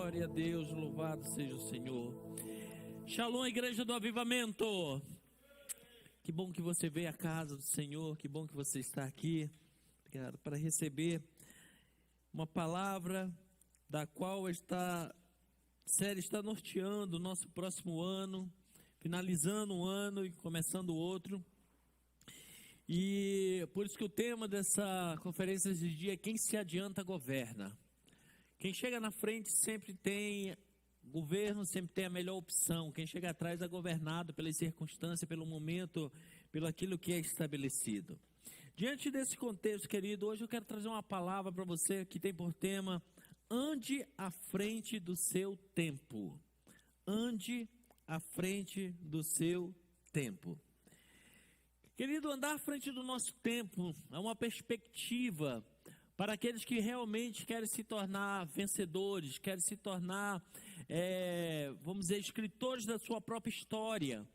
Glória a Deus, louvado seja o Senhor. Shalom, Igreja do Avivamento. Que bom que você veio à casa do Senhor, que bom que você está aqui, cara, para receber uma palavra da qual esta série está norteando o nosso próximo ano, finalizando um ano e começando outro. E por isso que o tema dessa conferência de dia é: quem se adianta governa. Quem chega na frente sempre tem governo, sempre tem a melhor opção. Quem chega atrás é governado pelas circunstâncias, pelo momento, pelo aquilo que é estabelecido. Diante desse contexto, querido, hoje eu quero trazer uma palavra para você que tem por tema: ande à frente do seu tempo. Ande à frente do seu tempo. Querido, andar à frente do nosso tempo é uma perspectiva para aqueles que realmente querem se tornar vencedores, querem se tornar, vamos dizer, escritores da sua própria história.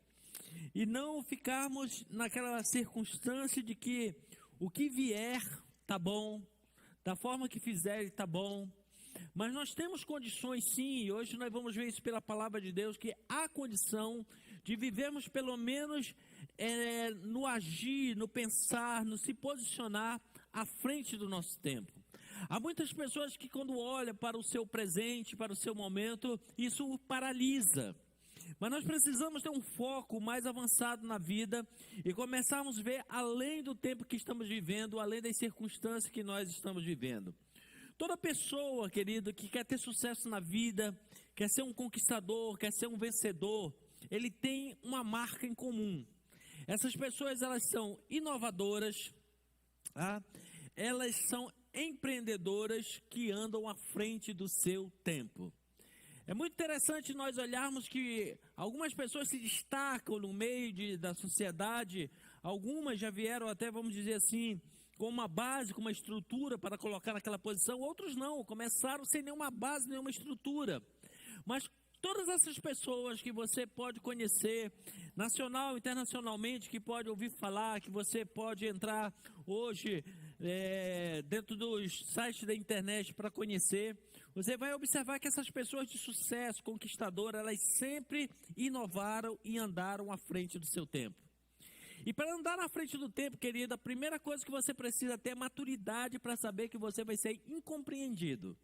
E não ficarmos naquela circunstância de que o que vier está bom, da forma que fizer está bom. Mas nós temos condições sim, e hoje nós vamos ver isso pela palavra de Deus, que há condição de vivermos pelo menos no agir, no pensar, no se posicionar à frente do nosso tempo. Há muitas pessoas que quando olham para o seu presente, para o seu momento, isso o paralisa. Mas nós precisamos ter um foco mais avançado na vida e começarmos a ver além do tempo que estamos vivendo, além das circunstâncias que nós estamos vivendo. Toda pessoa, querido, que quer ter sucesso na vida, quer ser um conquistador, quer ser um vencedor, ele tem uma marca em comum. Essas pessoas, elas são inovadoras, tá? Elas são empreendedoras que andam à frente do seu tempo. É muito interessante nós olharmos que algumas pessoas se destacam no meio da sociedade, algumas já vieram até, vamos dizer assim, com uma base, com uma estrutura para colocar naquela posição, outros não, começaram sem nenhuma base, nenhuma estrutura. Mas todas essas pessoas que você pode conhecer, nacional, internacionalmente, que pode ouvir falar, que você pode entrar hoje dentro dos sites da internet para conhecer, você vai observar que essas pessoas de sucesso, conquistadoras, elas sempre inovaram e andaram à frente do seu tempo. E para andar na frente do tempo, querido, a primeira coisa que você precisa ter é maturidade para saber que você vai ser incompreendido.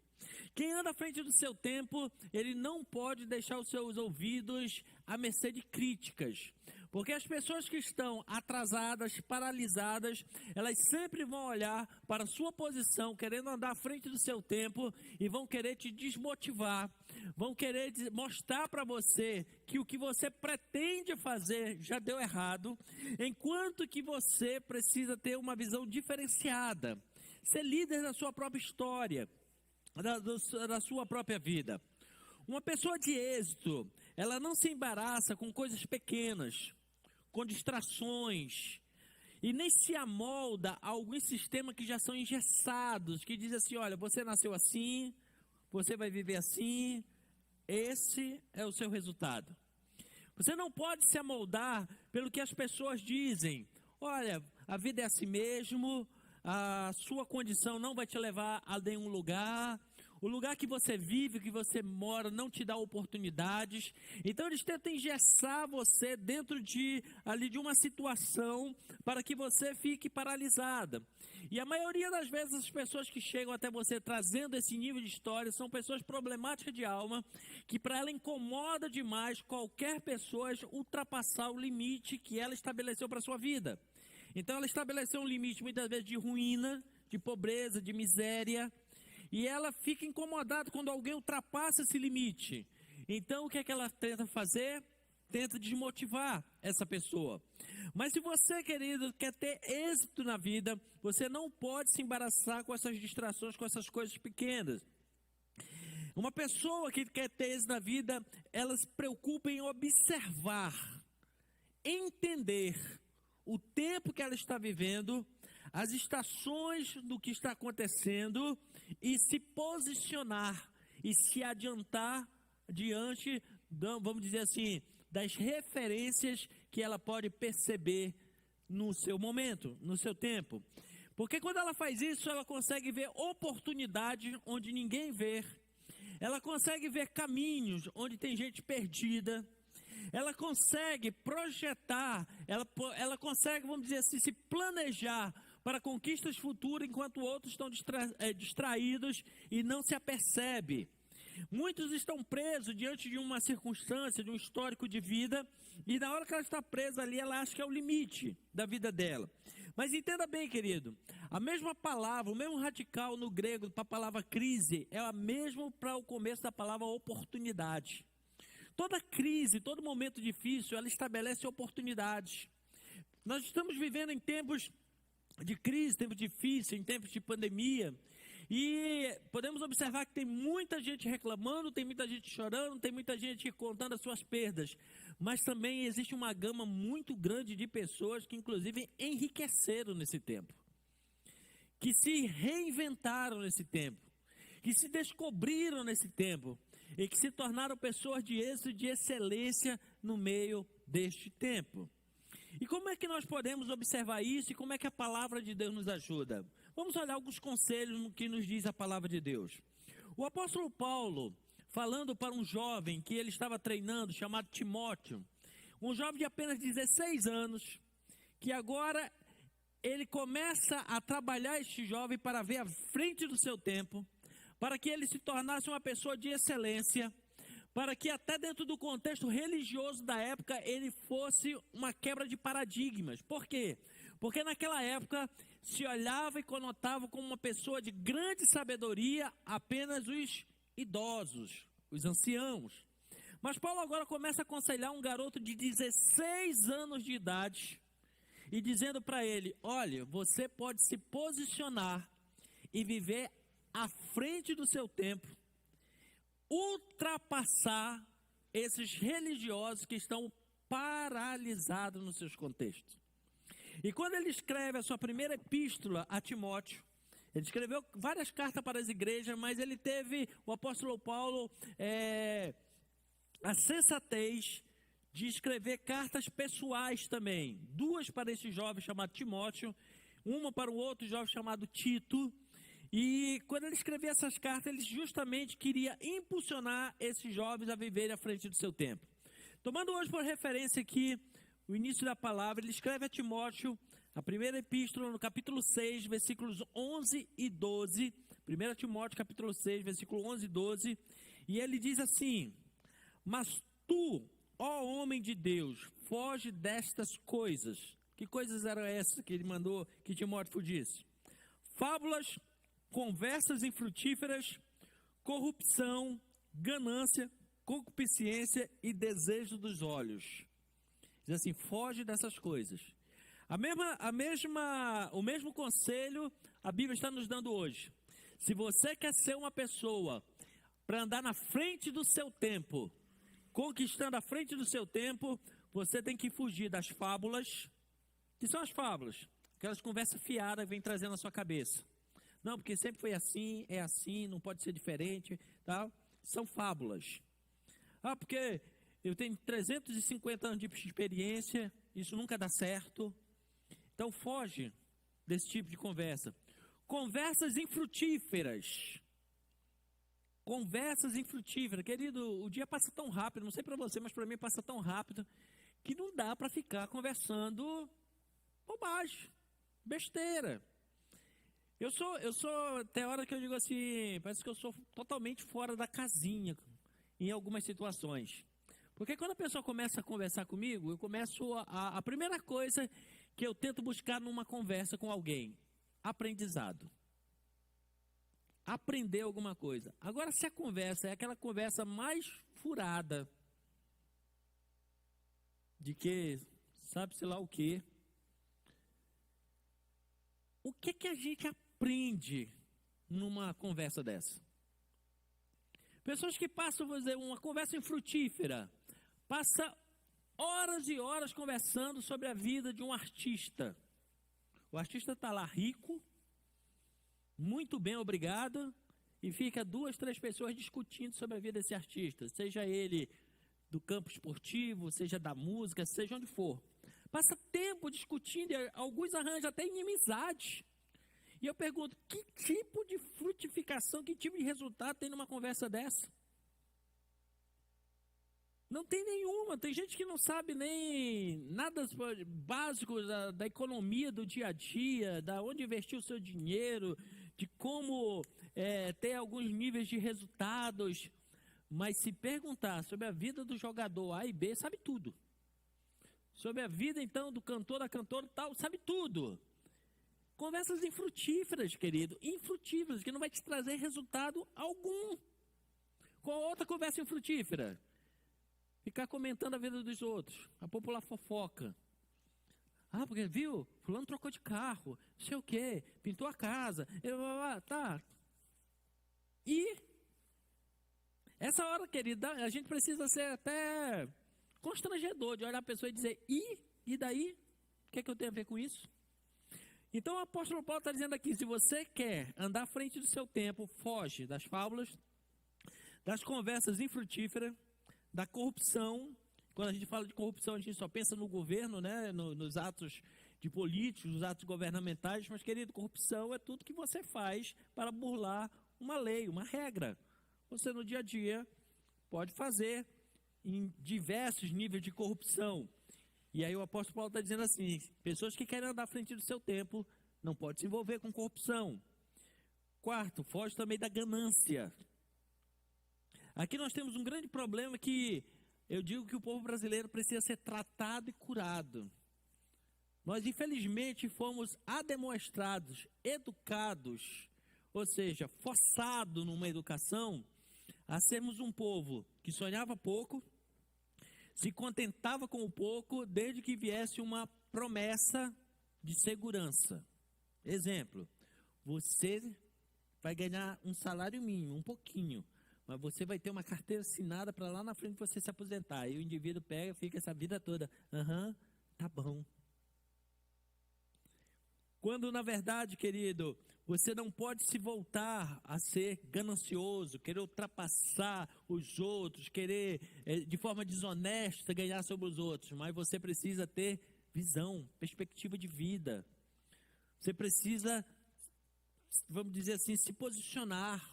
Quem anda à frente do seu tempo, ele não pode deixar os seus ouvidos à mercê de críticas. Porque as pessoas que estão atrasadas, paralisadas, elas sempre vão olhar para a sua posição, querendo andar à frente do seu tempo e vão querer te desmotivar, vão querer mostrar para você que o que você pretende fazer já deu errado, enquanto que você precisa ter uma visão diferenciada, ser líder da sua própria história, da sua própria vida. Uma pessoa de êxito, ela não se embaraça com coisas pequenas, com distrações, e nem se amolda a alguns sistemas que já são engessados, que dizem assim: olha, você nasceu assim, você vai viver assim, esse é o seu resultado. Você não pode se amoldar pelo que as pessoas dizem. Olha, a vida é assim mesmo, a sua condição não vai te levar a nenhum lugar, o lugar que você vive, que você mora, não te dá oportunidades. Então eles tentam engessar você dentro de uma situação para que você fique paralisada. E a maioria das vezes as pessoas que chegam até você trazendo esse nível de história são pessoas problemáticas de alma, que para ela incomoda demais qualquer pessoa ultrapassar o limite que ela estabeleceu para a sua vida. Então ela estabeleceu um limite muitas vezes de ruína, de pobreza, de miséria, e ela fica incomodada quando alguém ultrapassa esse limite. Então o que é que ela tenta fazer? Tenta desmotivar essa pessoa. Mas se você, querido, quer ter êxito na vida, você não pode se embaraçar com essas distrações, com essas coisas pequenas. Uma pessoa que quer ter êxito na vida, ela se preocupa em observar, entender o tempo que ela está vivendo, as estações do que está acontecendo e se posicionar e se adiantar diante, vamos dizer assim, das referências que ela pode perceber no seu momento, no seu tempo. Porque quando ela faz isso, ela consegue ver oportunidade onde ninguém vê. ela consegue ver caminhos onde tem gente perdida, ela consegue projetar, ela consegue, vamos dizer assim, se planejar para conquistas futuras, enquanto outros estão distraídos e não se apercebe. Muitos estão presos diante de uma circunstância, de um histórico de vida, e na hora que ela está presa ali, ela acha que é o limite da vida dela. Mas entenda bem, querido, a mesma palavra, o mesmo radical no grego para a palavra crise, é a mesma para o começo da palavra oportunidade. Toda crise, todo momento difícil, ela estabelece oportunidades. Nós estamos vivendo em tempos de crise, tempos difíceis, em tempos de pandemia, e podemos observar que tem muita gente reclamando, tem muita gente chorando, tem muita gente contando as suas perdas, mas também existe uma gama muito grande de pessoas que inclusive enriqueceram nesse tempo, que se reinventaram nesse tempo, que se descobriram nesse tempo, e que se tornaram pessoas de êxito e de excelência no meio deste tempo. E como é que nós podemos observar isso e como é que a palavra de Deus nos ajuda? Vamos olhar alguns conselhos no que nos diz a palavra de Deus. O apóstolo Paulo, falando para um jovem que ele estava treinando, chamado Timóteo, um jovem de apenas 16 anos, que agora ele começa a trabalhar este jovem para ver à frente do seu tempo, para que ele se tornasse uma pessoa de excelência, para que até dentro do contexto religioso da época ele fosse uma quebra de paradigmas. Por quê? Porque naquela época se olhava e conotava como uma pessoa de grande sabedoria apenas os idosos, os anciãos. Mas Paulo agora começa a aconselhar um garoto de 16 anos de idade e dizendo para ele: olha, você pode se posicionar e viver à frente do seu tempo, ultrapassar esses religiosos que estão paralisados nos seus contextos. E quando ele escreve a sua primeira epístola a Timóteo, ele escreveu várias cartas para as igrejas, mas ele teve, o apóstolo Paulo, a sensatez de escrever cartas pessoais também, 2 para esse jovem chamado Timóteo, uma para o outro jovem chamado Tito. E quando ele escrevia essas cartas, ele justamente queria impulsionar esses jovens a viverem à frente do seu tempo. Tomando hoje por referência aqui o início da palavra, ele escreve a Timóteo, a primeira epístola, no capítulo 6, versículos 11 e 12. 1 Timóteo, capítulo 6, versículo 11 e 12. E ele diz assim: mas tu, ó homem de Deus, foge destas coisas. Que coisas eram essas que ele mandou que Timóteo fugisse? Fábulas, conversas infrutíferas, corrupção, ganância, concupiscência e desejo dos olhos. Diz assim: foge dessas coisas. O mesmo conselho a Bíblia está nos dando hoje. Se você quer ser uma pessoa para andar na frente do seu tempo, conquistando a frente do seu tempo, você tem que fugir das fábulas. Que são as fábulas? Aquelas conversas fiadas que vem trazendo na sua cabeça. Não, porque sempre foi assim, é assim, não pode ser diferente, tá? São fábulas. Ah, porque eu tenho 350 anos de experiência, isso nunca dá certo. Então foge desse tipo de conversa. Conversas infrutíferas. Conversas infrutíferas. Querido, o dia passa tão rápido, não sei para você, mas para mim passa tão rápido, que não dá para ficar conversando bobagem, besteira. Eu sou, tem hora que eu digo assim, parece que eu sou totalmente fora da casinha em algumas situações. Porque quando a pessoa começa a conversar comigo, eu começo a primeira coisa que eu tento buscar numa conversa com alguém, aprendizado. Aprender alguma coisa. Agora, se a conversa é aquela conversa mais furada, de que, sabe-se lá o quê, o que a gente aprende numa conversa dessa? Pessoas que passam, vou dizer, uma conversa infrutífera, passa horas e horas conversando sobre a vida de um artista. O artista está lá rico, muito bem, obrigado, e fica 2, 3 pessoas discutindo sobre a vida desse artista, seja ele do campo esportivo, seja da música, seja onde for. Passa tempo discutindo, alguns arranjam até inimizade. E eu pergunto, que tipo de frutificação, que tipo de resultado tem numa conversa dessa? Não tem nenhuma. Tem gente que não sabe nem nada básico da economia do dia a dia, da onde investir o seu dinheiro, de como ter alguns níveis de resultados. Mas se perguntar sobre a vida do jogador A e B, sabe tudo. Sobre a vida, então, do cantor, da cantora e tal, sabe tudo. Conversas infrutíferas, querido. Infrutíferas, que não vai te trazer resultado algum. Qual outra conversa infrutífera? Ficar comentando a vida dos outros. A popular fofoca. Ah, porque viu? Fulano trocou de carro. Não sei o quê. Pintou a casa. Tá. E essa hora, querida, a gente precisa ser até constrangedor de olhar a pessoa e dizer, e daí? O que é que eu tenho a ver com isso? Então o apóstolo Paulo está dizendo aqui, se você quer andar à frente do seu tempo, foge das fábulas, das conversas infrutíferas, da corrupção. Quando a gente fala de corrupção, a gente só pensa no governo, né? Nos atos de políticos, nos atos governamentais, mas, querido, corrupção é tudo que você faz para burlar uma lei, uma regra. Você no dia a dia pode fazer em diversos níveis de corrupção. E aí o apóstolo Paulo está dizendo assim, pessoas que querem andar à frente do seu tempo, não podem se envolver com corrupção. Quarto, foge também da ganância. Aqui nós temos um grande problema que eu digo que o povo brasileiro precisa ser tratado e curado. Nós, infelizmente, fomos ademoestrados, educados, ou seja, forçados numa educação a sermos um povo que sonhava pouco, se contentava com o pouco, desde que viesse uma promessa de segurança. Exemplo, você vai ganhar um salário mínimo, um pouquinho, mas você vai ter uma carteira assinada para lá na frente você se aposentar. E o indivíduo pega e fica essa vida toda, tá bom. Quando na verdade, querido, você não pode se voltar a ser ganancioso, querer ultrapassar os outros, querer de forma desonesta ganhar sobre os outros, mas você precisa ter visão, perspectiva de vida. Você precisa, vamos dizer assim, se posicionar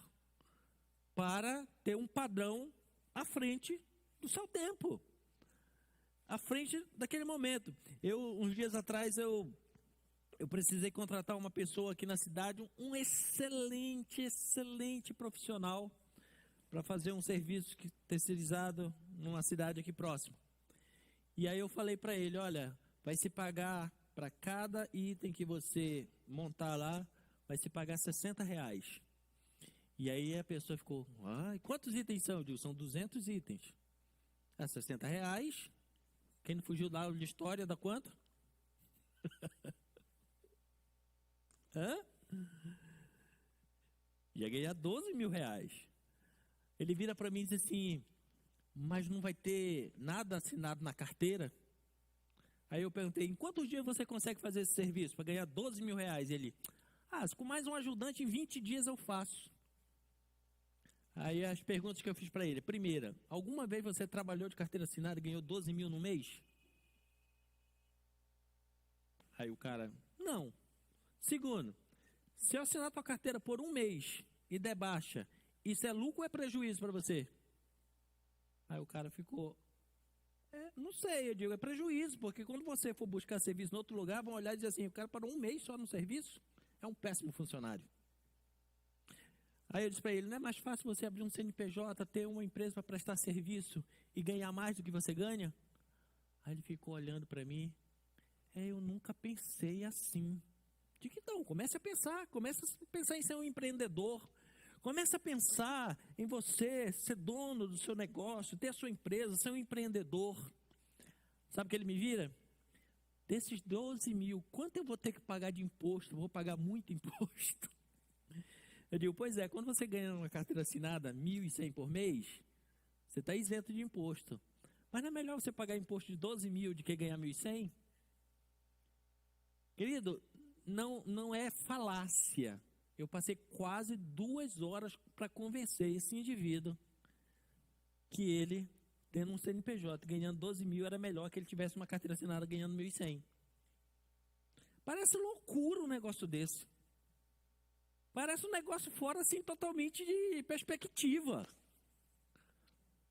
para ter um padrão à frente do seu tempo, à frente daquele momento. Uns dias atrás, eu precisei contratar uma pessoa aqui na cidade, um excelente profissional, para fazer um serviço terceirizado numa cidade aqui próxima. E aí eu falei para ele, olha, vai se pagar para cada item que você montar lá, vai se pagar R$60. E aí a pessoa ficou, quantos itens são? Eu digo, são 200 itens. R$60. Quem não fugiu da aula de história, dá quanto? Ia ganhar R$12.000. Ele vira para mim e diz assim, mas não vai ter nada assinado na carteira? Aí eu perguntei, em quantos dias você consegue fazer esse serviço para ganhar R$12.000? Ele, com mais um ajudante em 20 dias eu faço. Aí as perguntas que eu fiz para ele, primeira, alguma vez você trabalhou de carteira assinada e ganhou 12.000 no mês? Aí o cara, não. Segundo, se eu assinar tua carteira por um mês e der baixa, isso é lucro ou é prejuízo para você? Aí o cara ficou, não sei, eu digo, é prejuízo, porque quando você for buscar serviço em outro lugar, vão olhar e dizer assim, o cara parou um mês só no serviço, é um péssimo funcionário. Aí eu disse para ele, não é mais fácil você abrir um CNPJ, ter uma empresa para prestar serviço e ganhar mais do que você ganha? Aí ele ficou olhando para mim, eu nunca pensei assim. Digo, então, comece a pensar em ser um empreendedor, comece a pensar em você ser dono do seu negócio, ter a sua empresa, ser um empreendedor. Sabe o que ele me vira? Desses 12.000, quanto eu vou ter que pagar de imposto? Eu vou pagar muito imposto. Eu digo, pois é, quando você ganha uma carteira assinada, 1.100 por mês, você está isento de imposto. Mas não é melhor você pagar imposto de 12.000 do que ganhar 1.100? Querido, não é falácia. Eu passei quase 2 horas para convencer esse indivíduo que ele, tendo um CNPJ, ganhando 12.000, era melhor que ele tivesse uma carteira assinada ganhando 1.100. Parece loucura um negócio desse. Parece um negócio fora, assim, totalmente de perspectiva.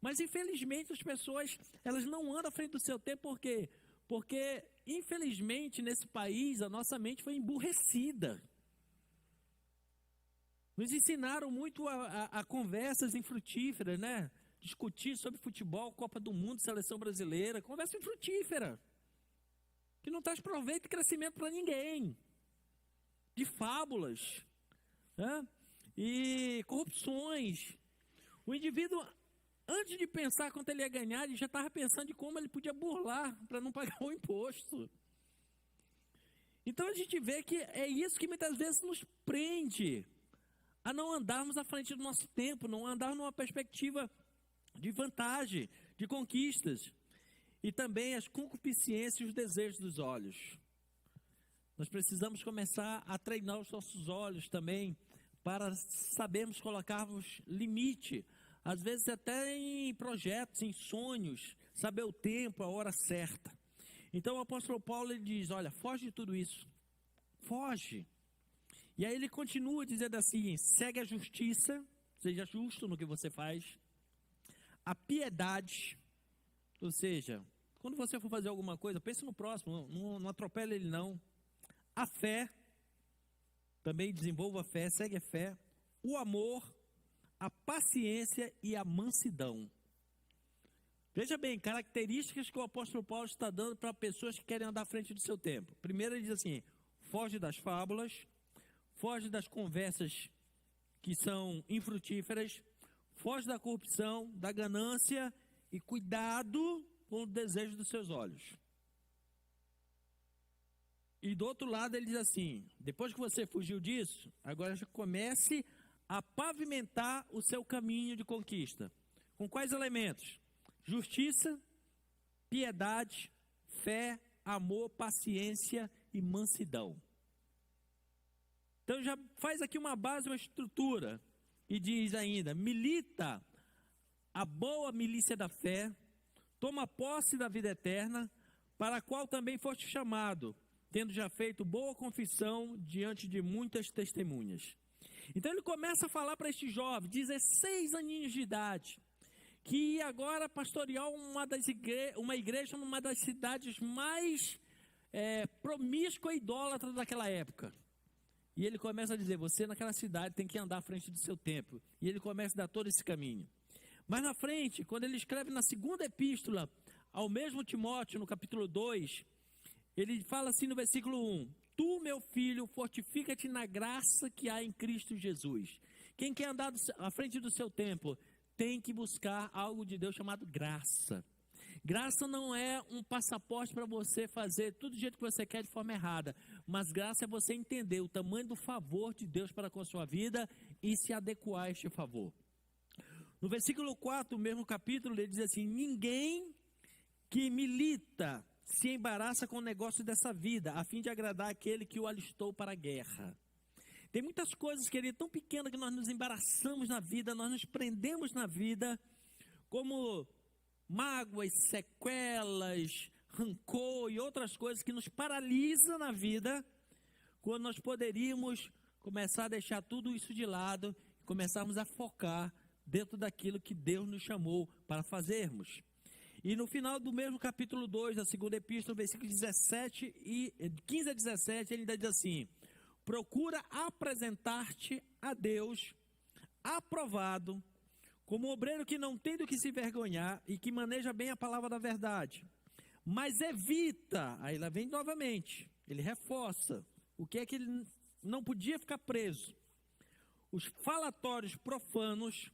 Mas, infelizmente, as pessoas, elas não andam à frente do seu tempo, por quê? Porque, infelizmente, nesse país, a nossa mente foi emburrecida. Nos ensinaram muito a conversas infrutíferas, né? Discutir sobre futebol, Copa do Mundo, Seleção Brasileira, conversa infrutífera, que não traz proveito e crescimento para ninguém. De fábulas, né? E corrupções. O indivíduo, antes de pensar quanto ele ia ganhar, ele já estava pensando de como ele podia burlar para não pagar o imposto. Então a gente vê que é isso que muitas vezes nos prende a não andarmos à frente do nosso tempo, não andar numa perspectiva de vantagem, de conquistas. E também as concupiscências e os desejos dos olhos. Nós precisamos começar a treinar os nossos olhos também, para sabermos colocarmos limite, às vezes até em projetos, em sonhos, saber o tempo, a hora certa. Então o apóstolo Paulo, ele diz, olha, foge de tudo isso, foge. E aí ele continua dizendo assim, segue a justiça, seja justo no que você faz, a piedade, ou seja, quando você for fazer alguma coisa, pense no próximo, não atropele ele não. A fé, também desenvolva a fé, segue a fé, o amor, a paciência e a mansidão. Veja bem, características que o apóstolo Paulo está dando para pessoas que querem andar à frente do seu tempo. Primeiro ele diz assim, foge das fábulas, foge das conversas que são infrutíferas, foge da corrupção, da ganância e cuidado com o desejo dos seus olhos. E do outro lado ele diz assim, depois que você fugiu disso, agora já comece a pavimentar o seu caminho de conquista. Com quais elementos? Justiça, piedade, fé, amor, paciência e mansidão. Então já faz aqui uma base, uma estrutura. E diz ainda, milita a boa milícia da fé, toma posse da vida eterna, para a qual também foste chamado, tendo já feito boa confissão diante de muitas testemunhas. Então ele começa a falar para este jovem, 16 aninhos de idade, que ia agora pastorear uma igreja numa das cidades mais promíscua e idólatra daquela época. E ele começa a dizer, você naquela cidade tem que andar à frente do seu tempo. E ele começa a dar todo esse caminho. Mas na frente, quando ele escreve na segunda epístola, ao mesmo Timóteo, no capítulo 2, ele fala assim no versículo 1, tu, meu filho, fortifica-te na graça que há em Cristo Jesus. Quem quer andar à frente do seu tempo, tem que buscar algo de Deus chamado graça. Graça não é um passaporte para você fazer tudo do jeito que você quer de forma errada, mas graça é você entender o tamanho do favor de Deus para com a sua vida e se adequar a este favor. No versículo 4, do mesmo capítulo, ele diz assim, ninguém que milita se embaraça com o negócio dessa vida, a fim de agradar aquele que o alistou para a guerra. Tem muitas coisas, querido, tão pequenas que nós nos embaraçamos na vida, nós nos prendemos na vida, como mágoas, sequelas, rancor e outras coisas que nos paralisam na vida, quando nós poderíamos começar a deixar tudo isso de lado e começarmos a focar dentro daquilo que Deus nos chamou para fazermos. E no final do mesmo capítulo 2, da segunda epístola, versículos 15 a 17, ele ainda diz assim, procura apresentar-te a Deus aprovado, como obreiro que não tem do que se vergonhar e que maneja bem a palavra da verdade. Mas evita, aí lá vem novamente, ele reforça, o que é que ele não podia ficar preso. Os falatórios profanos,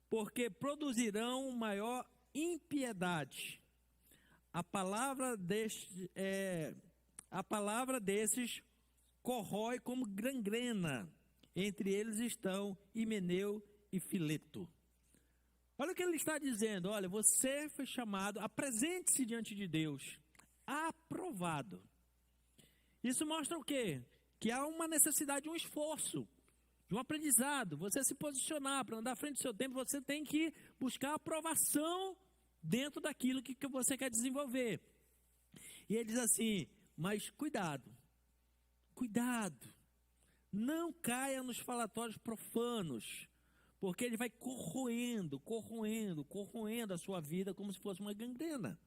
porque produzirão maior impiedade. A palavra desses corrói como gangrena. Entre eles estão Himeneu e Fileto. Olha o que ele está dizendo. Olha, você foi chamado, apresente-se diante de Deus, aprovado. Isso mostra o quê? Que há uma necessidade, um esforço, de um aprendizado. Você se posicionar para andar à frente do seu tempo, você tem que buscar aprovação dentro daquilo que você quer desenvolver. E ele diz assim, mas cuidado, não caia nos falatórios profanos, porque ele vai corroendo a sua vida como se fosse uma gangrena.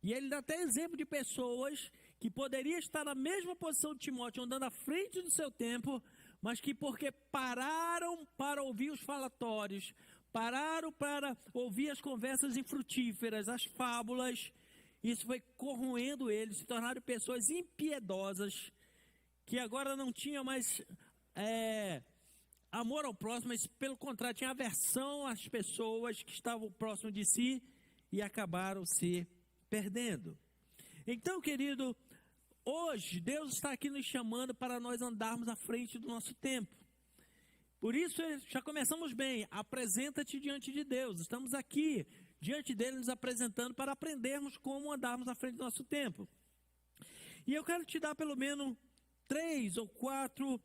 E ele dá até exemplo de pessoas que poderiam estar na mesma posição de Timóteo, andando à frente do seu tempo, mas que porque pararam para ouvir os falatórios, pararam para ouvir as conversas infrutíferas, as fábulas, isso foi corroendo eles, se tornaram pessoas impiedosas, que agora não tinham mais amor ao próximo, mas pelo contrário, tinha aversão às pessoas que estavam próximo de si e acabaram se perdendo. Então, querido, hoje Deus está aqui nos chamando para nós andarmos à frente do nosso tempo. Por isso, já começamos bem. Apresenta-te diante de Deus. Estamos aqui diante dele nos apresentando para aprendermos como andarmos à frente do nosso tempo. E eu quero te dar pelo menos 3 ou 4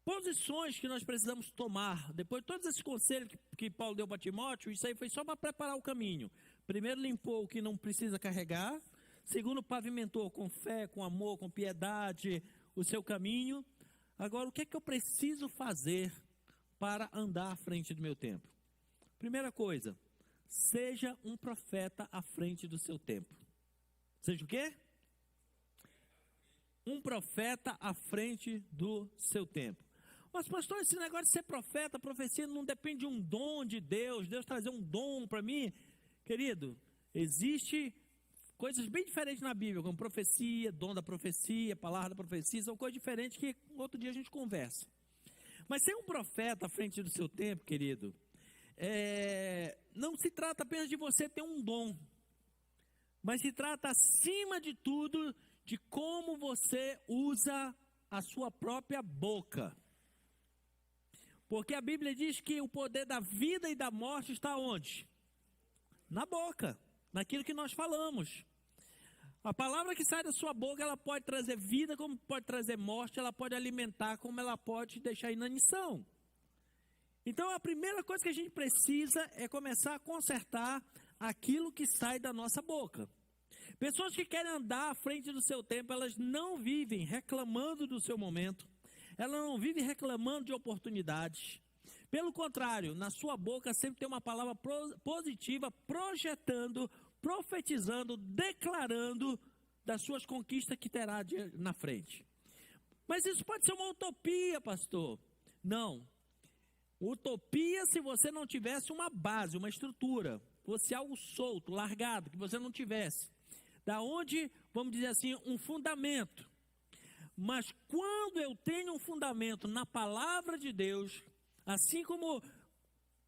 posições que nós precisamos tomar. Depois de todos esses conselhos que Paulo deu para Timóteo, isso aí foi só para preparar o caminho. Primeiro, limpou o que não precisa carregar. Segundo, pavimentou com fé, com amor, com piedade o seu caminho. Agora, o que é que eu preciso fazer para andar à frente do meu tempo? Primeira coisa, seja um profeta à frente do seu tempo. Seja o quê? Um profeta à frente do seu tempo. Mas, pastor, esse negócio de ser profeta, profecia, não depende de um dom de Deus trazer um dom para mim. Querido, existe coisas bem diferentes na Bíblia, como profecia, dom da profecia, palavra da profecia, são coisas diferentes que outro dia a gente conversa. Mas ser um profeta à frente do seu tempo, querido, não se trata apenas de você ter um dom, mas se trata, acima de tudo, de como você usa a sua própria boca. Porque a Bíblia diz que o poder da vida e da morte está onde? Na boca, naquilo que nós falamos. A palavra que sai da sua boca, ela pode trazer vida, como pode trazer morte, ela pode alimentar, como ela pode deixar inanição. Então, a primeira coisa que a gente precisa é começar a consertar aquilo que sai da nossa boca. Pessoas que querem andar à frente do seu tempo, elas não vivem reclamando do seu momento, elas não vivem reclamando de oportunidades. Pelo contrário, na sua boca sempre tem uma palavra positiva, projetando, profetizando, declarando das suas conquistas que terá na frente. Mas isso pode ser uma utopia, pastor. Não. Utopia se você não tivesse uma base, uma estrutura, fosse algo solto, largado, que você não tivesse. Da onde, vamos dizer assim, um fundamento. Mas quando eu tenho um fundamento na palavra de Deus, assim como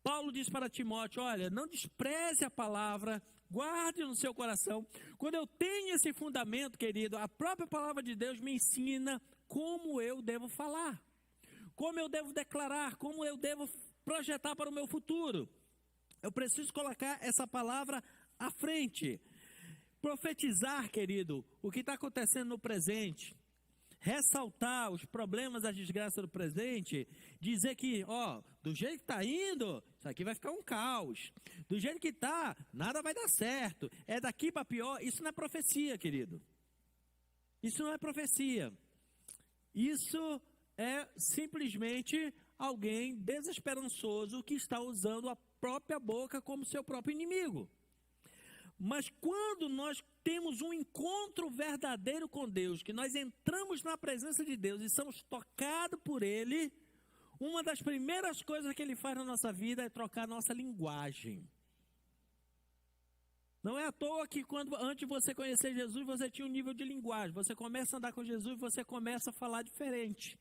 Paulo diz para Timóteo, olha, não despreze a palavra, guarde no seu coração. Quando eu tenho esse fundamento, querido, a própria palavra de Deus me ensina como eu devo falar, como eu devo declarar, como eu devo projetar para o meu futuro. Eu preciso colocar essa palavra à frente. Profetizar, querido, o que está acontecendo no presente. Ressaltar os problemas, as desgraças do presente, dizer que, do jeito que está indo, isso aqui vai ficar um caos. Do jeito que está, nada vai dar certo. É daqui para pior. Isso não é profecia, querido. Isso não é profecia. Isso é simplesmente alguém desesperançoso que está usando a própria boca como seu próprio inimigo. Mas quando nós temos um encontro verdadeiro com Deus, que nós entramos na presença de Deus e somos tocados por Ele, uma das primeiras coisas que Ele faz na nossa vida é trocar a nossa linguagem. Não é à toa que antes de você conhecer Jesus, você tinha um nível de linguagem. Você começa a andar com Jesus e você começa a falar diferente.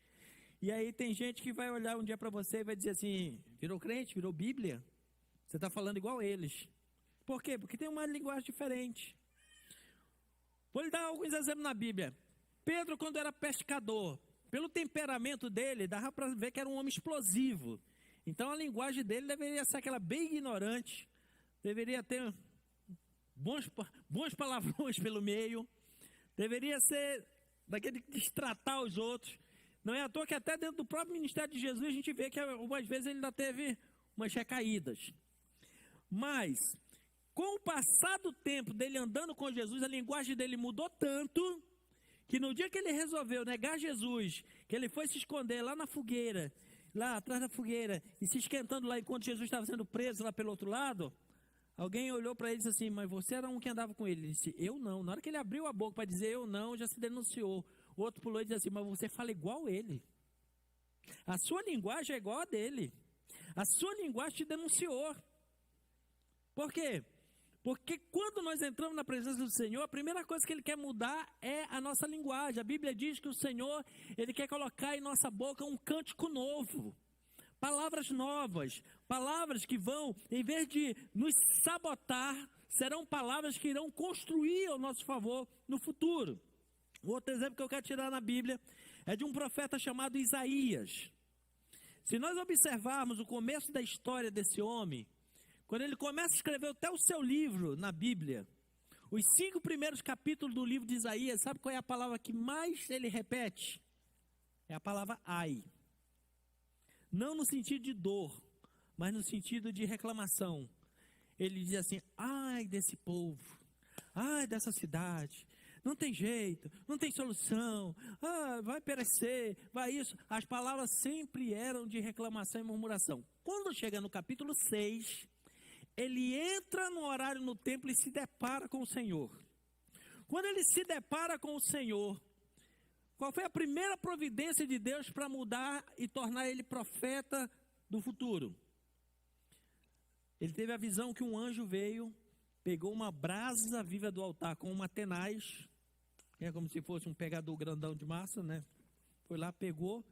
E aí tem gente que vai olhar um dia para você e vai dizer assim, virou crente, virou Bíblia? Você está falando igual eles. Por quê? Porque tem uma linguagem diferente. Vou lhe dar alguns exemplos na Bíblia. Pedro, quando era pescador, pelo temperamento dele, dava para ver que era um homem explosivo. Então a linguagem dele deveria ser aquela bem ignorante, deveria ter bons palavrões pelo meio, deveria ser daquele de destratar os outros. Não é à toa que até dentro do próprio ministério de Jesus a gente vê que algumas vezes ele ainda teve umas recaídas. Mas com o passar do tempo dele andando com Jesus, a linguagem dele mudou tanto que no dia que ele resolveu negar Jesus, que ele foi se esconder lá na fogueira, lá atrás da fogueira, e se esquentando lá enquanto Jesus estava sendo preso lá pelo outro lado, alguém olhou para ele e disse assim, mas você era um que andava com ele. Ele disse, eu não. Na hora que ele abriu a boca para dizer eu não, já se denunciou. O outro pulou e disse assim, mas você fala igual ele. A sua linguagem é igual a dele. A sua linguagem te denunciou. Por quê? Porque quando nós entramos na presença do Senhor, a primeira coisa que Ele quer mudar é a nossa linguagem. A Bíblia diz que o Senhor, Ele quer colocar em nossa boca um cântico novo. Palavras novas, palavras que vão, em vez de nos sabotar, serão palavras que irão construir ao nosso favor no futuro. O outro exemplo que eu quero tirar na Bíblia é de um profeta chamado Isaías. Se nós observarmos o começo da história desse homem, quando ele começa a escrever até o seu livro na Bíblia, os 5 primeiros capítulos do livro de Isaías, sabe qual é a palavra que mais ele repete? É a palavra ai. Não no sentido de dor, mas no sentido de reclamação. Ele diz assim, ai desse povo, ai dessa cidade, não tem jeito, não tem solução, vai perecer, vai isso. As palavras sempre eram de reclamação e murmuração. Quando chega no capítulo 6, ele entra no horário no templo e se depara com o Senhor. Quando ele se depara com o Senhor, qual foi a primeira providência de Deus para mudar e tornar ele profeta do futuro? Ele teve a visão que um anjo veio, pegou uma brasa viva do altar com uma tenaz, é como se fosse um pegador grandão de massa, né? Foi lá, pegou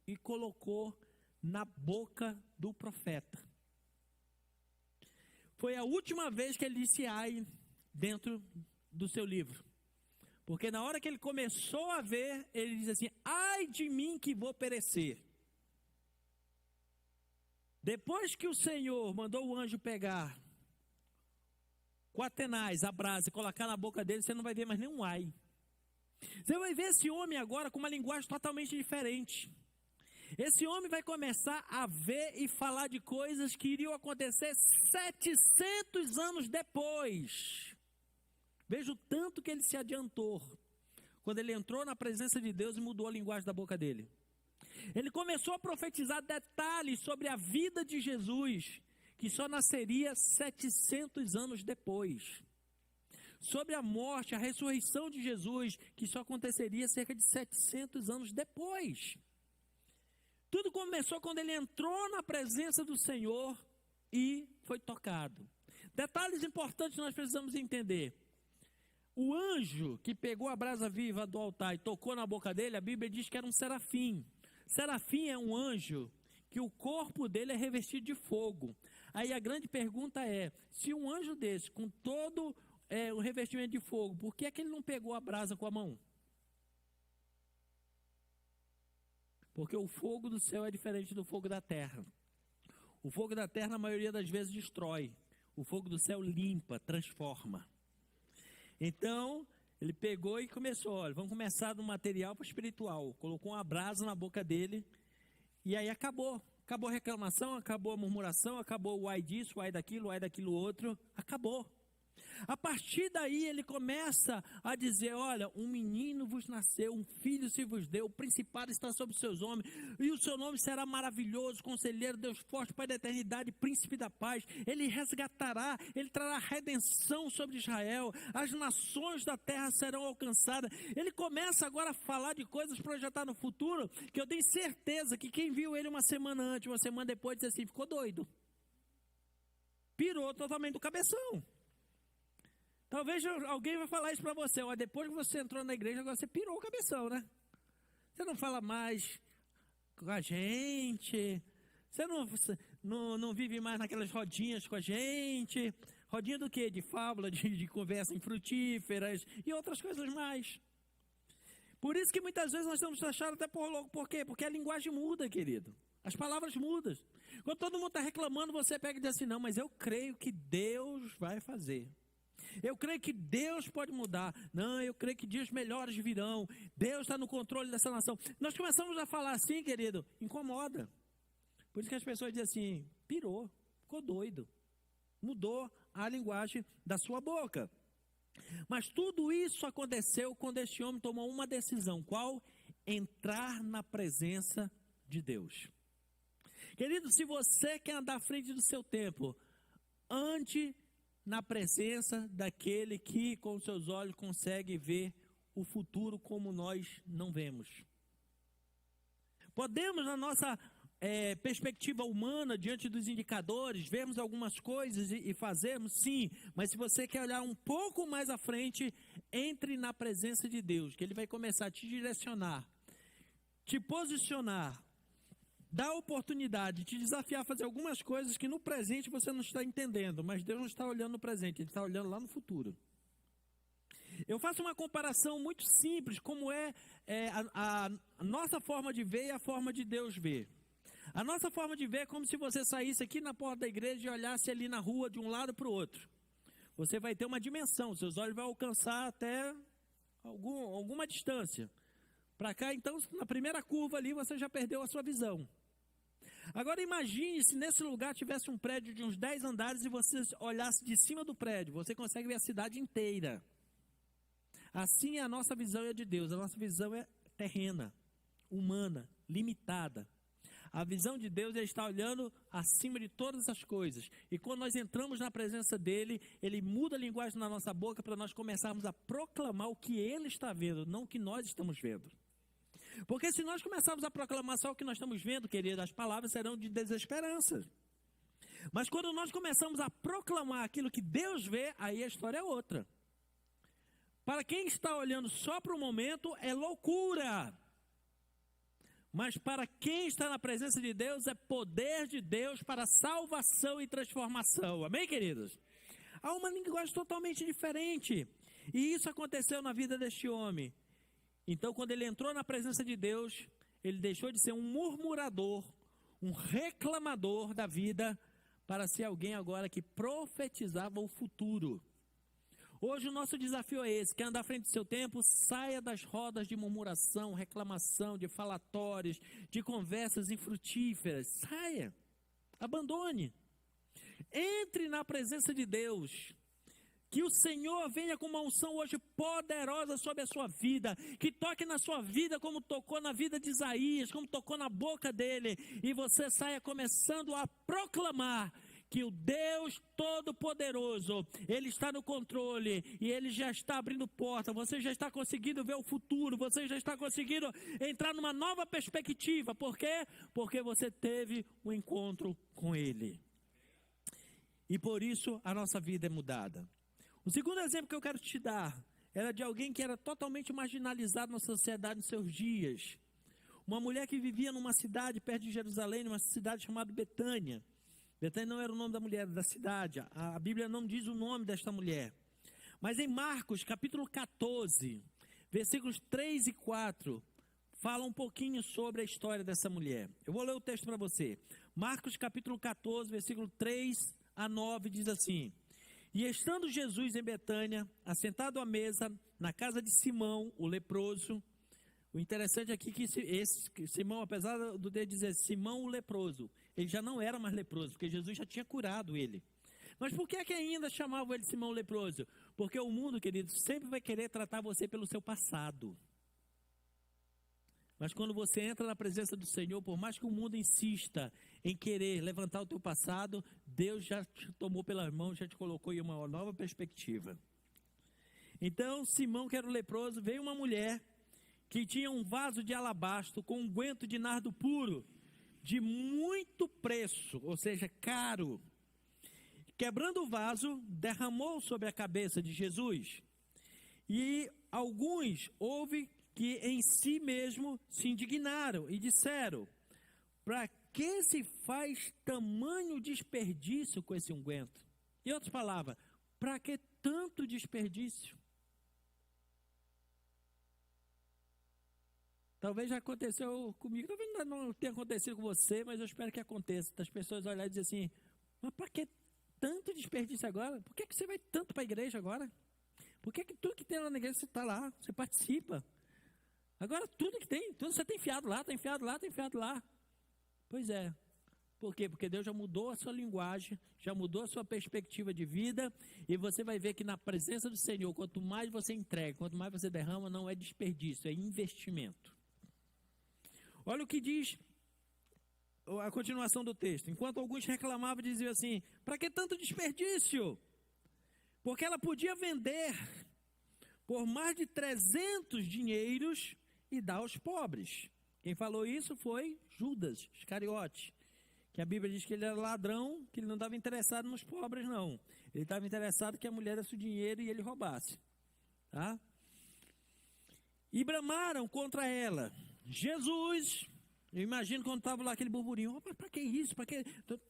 e colocou na boca do profeta. Foi a última vez que ele disse ai dentro do seu livro. Porque na hora que ele começou a ver, ele diz assim, ai de mim que vou perecer. Depois que o Senhor mandou o anjo pegar com a tenaz, a brasa, e colocar na boca dele, você não vai ver mais nenhum ai. Você vai ver esse homem agora com uma linguagem totalmente diferente. Esse homem vai começar a ver e falar de coisas que iriam acontecer 700 anos depois. Veja o tanto que ele se adiantou quando ele entrou na presença de Deus e mudou a linguagem da boca dele. Ele começou a profetizar detalhes sobre a vida de Jesus, que só nasceria 700 anos depois. Sobre a morte, a ressurreição de Jesus, que só aconteceria cerca de 700 anos depois. Tudo começou quando ele entrou na presença do Senhor e foi tocado. Detalhes importantes nós precisamos entender. O anjo que pegou a brasa viva do altar e tocou na boca dele, a Bíblia diz que era um serafim. Serafim é um anjo que o corpo dele é revestido de fogo. Aí a grande pergunta é, se um anjo desse, com todo o revestimento de fogo, por que é que ele não pegou a brasa com a mão? Porque o fogo do céu é diferente do fogo da terra. O fogo da terra, na maioria das vezes, destrói. O fogo do céu limpa, transforma. Então, ele pegou e começou, olha, vamos começar do material para o espiritual. Colocou uma brasa na boca dele e aí acabou. Acabou a reclamação, acabou a murmuração, acabou o ai disso, o ai daquilo outro, acabou. A partir daí ele começa a dizer, olha, um menino vos nasceu, um filho se vos deu, o principado está sobre os seus homens, e o seu nome será maravilhoso, conselheiro, Deus forte, Pai da eternidade, príncipe da paz. Ele resgatará, ele trará redenção sobre Israel, as nações da terra serão alcançadas. Ele começa agora a falar de coisas projetadas no futuro, que eu tenho certeza que quem viu ele uma semana antes, uma semana depois, disse assim, ficou doido. Pirou totalmente do cabeção. Talvez alguém vai falar isso para você, ó, depois que você entrou na igreja, agora você pirou o cabeção, né? Você não fala mais com a gente, você não vive mais naquelas rodinhas com a gente. Rodinha do quê? De fábula, de conversa infrutíferas e outras coisas mais. Por isso que muitas vezes nós estamos achados até por louco. Por quê? Porque a linguagem muda, querido. As palavras mudam. Quando todo mundo está reclamando, você pega e diz assim, não, mas eu creio que Deus vai fazer. Eu creio que Deus pode mudar. Não, eu creio que dias melhores virão. Deus está no controle dessa nação. Nós começamos a falar assim, querido, incomoda. Por isso que as pessoas dizem assim, pirou, ficou doido. Mudou a linguagem da sua boca. Mas tudo isso aconteceu quando este homem tomou uma decisão. Qual? Entrar na presença de Deus. Querido, se você quer andar à frente do seu tempo, ande na presença daquele que com seus olhos consegue ver o futuro como nós não vemos. Podemos, na nossa perspectiva humana, diante dos indicadores, vermos algumas coisas e fazermos, sim, mas se você quer olhar um pouco mais à frente, entre na presença de Deus, que Ele vai começar a te direcionar, te posicionar, dar oportunidade, te desafiar a fazer algumas coisas que no presente você não está entendendo, mas Deus não está olhando no presente, Ele está olhando lá no futuro. Eu faço uma comparação muito simples, como a nossa forma de ver e a forma de Deus ver. A nossa forma de ver é como se você saísse aqui na porta da igreja e olhasse ali na rua de um lado para o outro. Você vai ter uma dimensão, seus olhos vão alcançar até alguma distância. Para cá, então, na primeira curva ali, você já perdeu a sua visão. Agora imagine se nesse lugar tivesse um prédio de uns 10 andares e você olhasse de cima do prédio, você consegue ver a cidade inteira. Assim é a nossa visão de Deus, a nossa visão é terrena, humana, limitada. A visão de Deus, Ele está olhando acima de todas as coisas. E quando nós entramos na presença dEle, Ele muda a linguagem na nossa boca para nós começarmos a proclamar o que Ele está vendo, não o que nós estamos vendo. Porque se nós começarmos a proclamar só o que nós estamos vendo, querido, as palavras serão de desesperança. Mas quando nós começamos a proclamar aquilo que Deus vê, aí a história é outra. Para quem está olhando só para o momento, é loucura. Mas para quem está na presença de Deus, é poder de Deus para salvação e transformação. Amém, queridos? Há uma linguagem totalmente diferente. E isso aconteceu na vida deste homem. Então, quando ele entrou na presença de Deus, ele deixou de ser um murmurador, um reclamador da vida, para ser alguém agora que profetizava o futuro. Hoje o nosso desafio é esse: quer andar à frente do seu tempo? Saia das rodas de murmuração, reclamação, de falatórios, de conversas infrutíferas. Saia, abandone, entre na presença de Deus. Que o Senhor venha com uma unção hoje poderosa sobre a sua vida, que toque na sua vida como tocou na vida de Isaías, como tocou na boca dele, e você saia começando a proclamar que o Deus Todo-Poderoso, Ele está no controle, e Ele já está abrindo porta, você já está conseguindo ver o futuro, você já está conseguindo entrar numa nova perspectiva. Por quê? Porque você teve um encontro com Ele. E por isso a nossa vida é mudada. O segundo exemplo que eu quero te dar era de alguém que era totalmente marginalizado na sociedade nos seus dias. Uma mulher que vivia numa cidade perto de Jerusalém, numa cidade chamada Betânia. Betânia não era o nome da mulher, da cidade. A Bíblia não diz o nome desta mulher. Mas em Marcos, capítulo 14, versículos 3 e 4, fala um pouquinho sobre a história dessa mulher. Eu vou ler o texto para você. Marcos, capítulo 14, versículo 3 a 9, diz assim: E estando Jesus em Betânia, assentado à mesa, na casa de Simão, o leproso. O interessante aqui é que esse Simão, apesar do dedo dizer Simão o leproso, ele já não era mais leproso, porque Jesus já tinha curado ele. Mas por que ainda chamavam ele Simão o leproso? Porque o mundo, querido, sempre vai querer tratar você pelo seu passado. Mas quando você entra na presença do Senhor, por mais que o mundo insista em querer levantar o teu passado, Deus já te tomou pelas mãos, já te colocou em uma nova perspectiva. Então, Simão, que era o leproso, veio uma mulher que tinha um vaso de alabastro com um unguento de nardo puro, de muito preço, ou seja, caro. Quebrando o vaso, derramou sobre a cabeça de Jesus. E alguns houve que em si mesmo se indignaram e disseram: para que se faz tamanho desperdício com esse unguento? Em outras palavras, para que tanto desperdício? Talvez já aconteceu comigo, talvez não tenha acontecido com você, mas eu espero que aconteça. Das pessoas olharem e dizer assim: mas para que tanto desperdício agora? Por que você vai tanto para a igreja agora? Por que tudo que tem lá na igreja você está lá, você participa? Agora tudo que tem, tudo você tem enfiado lá, está enfiado lá, está enfiado lá. Pois é, Por quê? Porque Deus já mudou a sua linguagem, já mudou a sua perspectiva de vida, e você vai ver que na presença do Senhor, quanto mais você entrega, quanto mais você derrama, não é desperdício, é investimento. Olha o que diz a continuação do texto. Enquanto alguns reclamavam, diziam assim: para que tanto desperdício? Porque ela podia vender por mais de 300 dinheiros e dar aos pobres. Quem falou isso foi Judas Iscariote, que a Bíblia diz que ele era ladrão, que ele não estava interessado nos pobres, não. Ele estava interessado que a mulher desse o dinheiro e ele roubasse. Tá? E bramaram contra ela. Jesus, eu imagino quando estava lá aquele burburinho: para que isso? Para que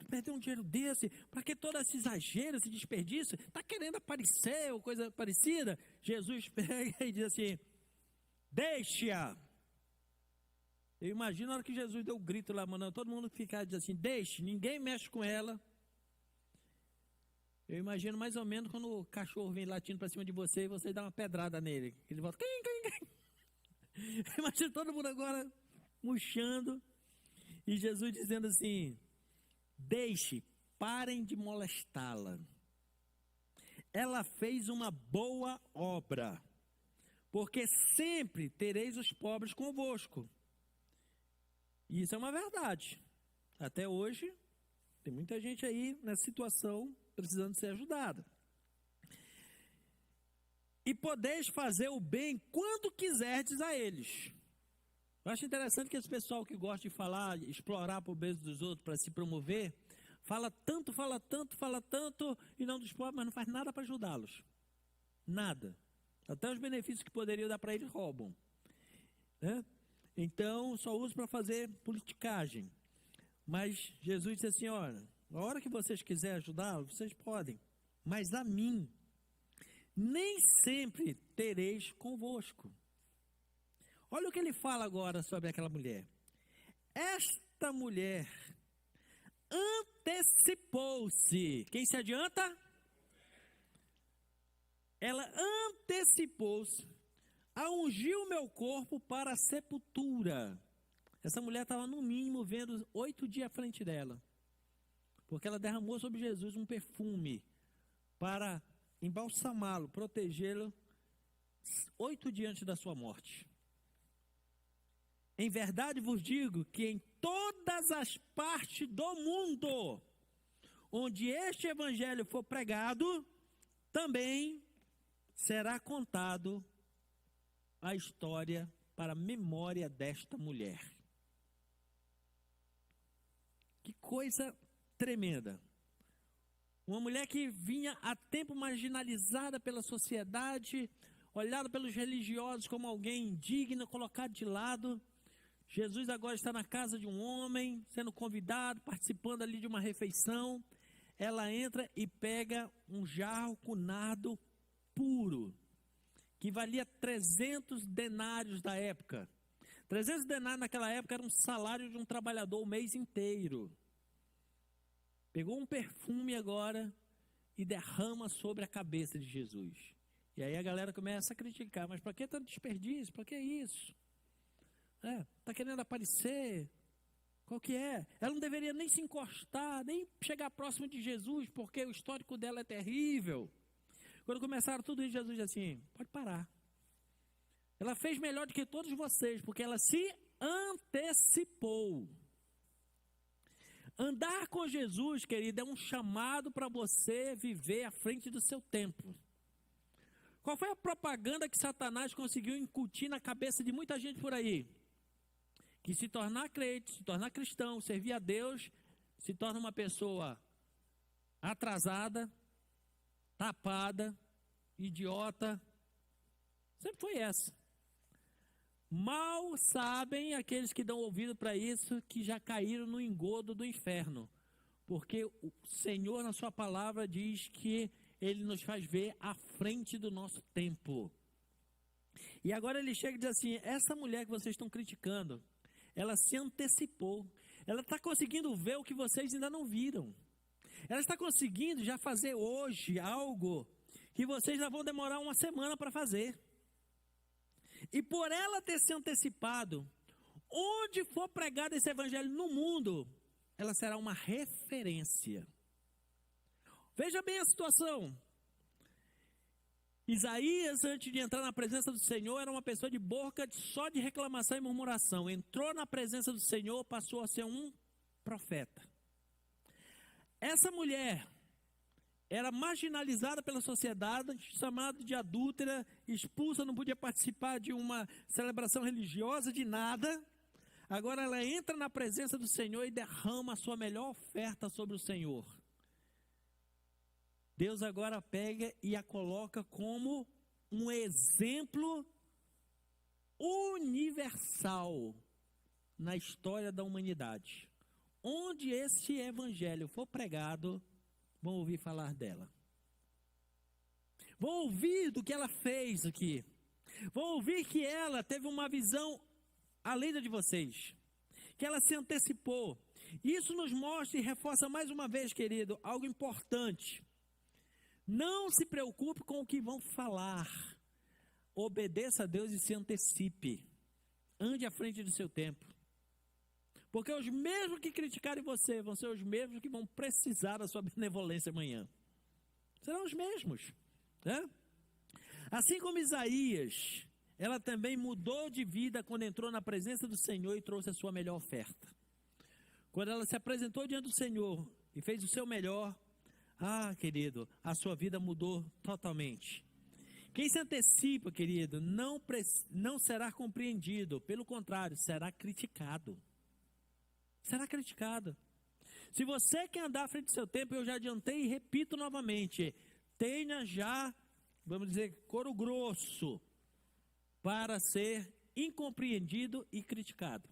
perder um dinheiro desse? Para que todo esse exagero, esse desperdício? Está querendo aparecer ou coisa parecida? Jesus pega e diz assim: deixa. Eu imagino na hora que Jesus deu o grito lá, mandando todo mundo ficar e diz assim: deixe, ninguém mexe com ela. Eu imagino mais ou menos quando o cachorro vem latindo para cima de você e você dá uma pedrada nele. Ele volta. Imagina todo mundo agora murchando. E Jesus dizendo assim: deixe, parem de molestá-la. Ela fez uma boa obra, porque sempre tereis os pobres convosco. E isso é uma verdade. Até hoje, tem muita gente aí nessa situação precisando ser ajudada. E podeis fazer o bem quando quiserdes a eles. Eu acho interessante que esse pessoal que gosta de falar, explorar a pobreza dos outros para se promover, fala tanto, e não dos pobres, mas não faz nada para ajudá-los. Nada. Até os benefícios que poderiam dar para eles roubam. Né? Então, só uso para fazer politicagem. Mas Jesus disse assim: olha, a hora que vocês quiserem ajudá-los, vocês podem. Mas a mim, nem sempre tereis convosco. Olha o que ele fala agora sobre aquela mulher. Esta mulher antecipou-se. Quem se adianta? Ela antecipou-se a ungir o meu corpo para a sepultura. Essa mulher estava no mínimo vendo 8 dias à frente dela, porque ela derramou sobre Jesus um perfume para embalsamá-lo, protegê-lo 8 dias antes da sua morte. Em verdade vos digo que em todas as partes do mundo onde este evangelho for pregado, também será contado a história para a memória desta mulher. Que coisa tremenda. Uma mulher que vinha há tempo marginalizada pela sociedade, olhada pelos religiosos como alguém indigno, colocado de lado. Jesus agora está na casa de um homem, sendo convidado, participando ali de uma refeição. Ela entra e pega um jarro com nardo puro, que valia 300 denários da época. 300 denários naquela época era um salário de um trabalhador o mês inteiro. Pegou um perfume agora e derrama sobre a cabeça de Jesus. E aí a galera começa a criticar: mas para que tanto desperdício? Para que isso? Está querendo aparecer? Qual que é? Ela não deveria nem se encostar, nem chegar próximo de Jesus, porque o histórico dela é terrível. Quando começaram tudo isso, Jesus disse assim: pode parar. Ela fez melhor do que todos vocês, porque ela se antecipou. Andar com Jesus, querido, é um chamado para você viver à frente do seu tempo. Qual foi a propaganda que Satanás conseguiu incutir na cabeça de muita gente por aí? Que se tornar crente, se tornar cristão, servir a Deus, se torna uma pessoa atrasada, tapada, idiota. Sempre foi essa. Mal sabem aqueles que dão ouvido para isso, que já caíram no engodo do inferno. Porque o Senhor, na sua palavra, diz que Ele nos faz ver à frente do nosso tempo. E agora ele chega e diz assim: essa mulher que vocês estão criticando, ela se antecipou. Ela está conseguindo ver o que vocês ainda não viram. Ela está conseguindo já fazer hoje algo que vocês já vão demorar uma semana para fazer. E por ela ter se antecipado, onde for pregado esse evangelho no mundo, ela será uma referência. Veja bem a situação. Isaías, antes de entrar na presença do Senhor, era uma pessoa de boca só de reclamação e murmuração. Entrou na presença do Senhor, passou a ser um profeta. Essa mulher era marginalizada pela sociedade, chamada de adúltera, expulsa, não podia participar de uma celebração religiosa, de nada. Agora ela entra na presença do Senhor e derrama a sua melhor oferta sobre o Senhor. Deus agora pega e a coloca como um exemplo universal na história da humanidade. Onde esse evangelho for pregado, vão ouvir falar dela. Vão ouvir do que ela fez aqui. Vão ouvir que ela teve uma visão além da de vocês. Que ela se antecipou. Isso nos mostra e reforça mais uma vez, querido, algo importante. Não se preocupe com o que vão falar. Obedeça a Deus e se antecipe. Ande à frente do seu tempo. Porque os mesmos que criticarem você vão ser os mesmos que vão precisar da sua benevolência amanhã. Serão os mesmos, né? Assim como Isaías, ela também mudou de vida quando entrou na presença do Senhor e trouxe a sua melhor oferta. Quando ela se apresentou diante do Senhor e fez o seu melhor, querido, a sua vida mudou totalmente. Quem se antecipa, querido, não será compreendido, pelo contrário, será criticado. Será criticado. Se você quer andar à frente do seu tempo, eu já adiantei e repito novamente, tenha já, vamos dizer, couro grosso, para ser incompreendido e criticado.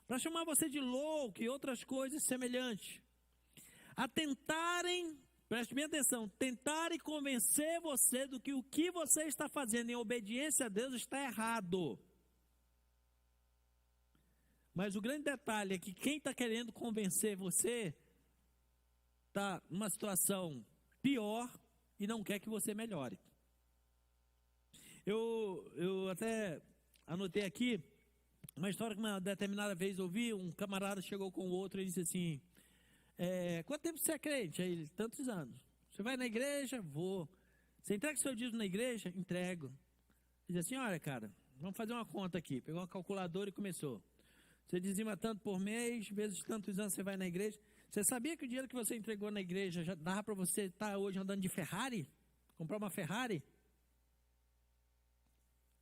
Para chamar você de louco e outras coisas semelhantes. A tentarem, preste bem atenção, tentarem convencer você do que o que você está fazendo em obediência a Deus está errado. Mas o grande detalhe é que quem está querendo convencer você está numa situação pior e não quer que você melhore. Eu até anotei aqui uma história que uma determinada vez ouvi, um camarada chegou com o outro e disse assim, quanto tempo você é crente? Aí ele, tantos anos. Você vai na igreja? Vou. Você entrega o seu dízimo na igreja? Entrego. Ele disse assim, olha cara, vamos fazer uma conta aqui. Pegou uma calculadora e começou. Você dizima tanto por mês, vezes tantos anos você vai na igreja. Você sabia que o dinheiro que você entregou na igreja já dava para você estar hoje andando de Ferrari? Comprar uma Ferrari?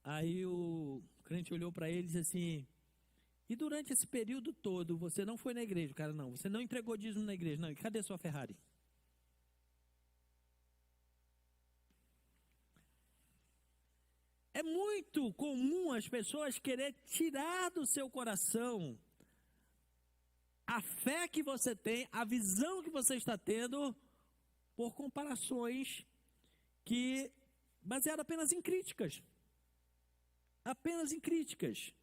Aí o crente olhou para ele e disse assim, e durante esse período todo você não foi na igreja? O cara, não, você não entregou dízimo na igreja. Não, e cadê sua Ferrari? É muito comum as pessoas querer tirar do seu coração a fé que você tem, a visão que você está tendo, por comparações que, baseadas apenas em críticas. Apenas em críticas.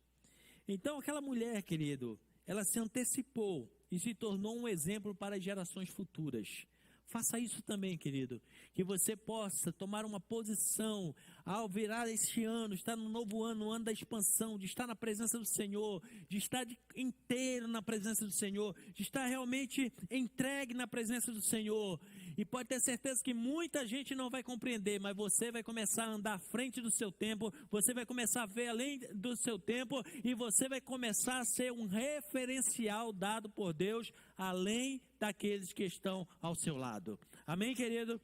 Então aquela mulher, querido, ela se antecipou e se tornou um exemplo para as gerações futuras. Faça isso também, querido, que você possa tomar uma posição ao virar este ano, estar no novo ano, no ano da expansão, de estar na presença do Senhor, de estar inteiro na presença do Senhor, de estar realmente entregue na presença do Senhor. E pode ter certeza que muita gente não vai compreender, mas você vai começar a andar à frente do seu tempo, você vai começar a ver além do seu tempo e você vai começar a ser um referencial dado por Deus, além daqueles que estão ao seu lado. Amém, querido?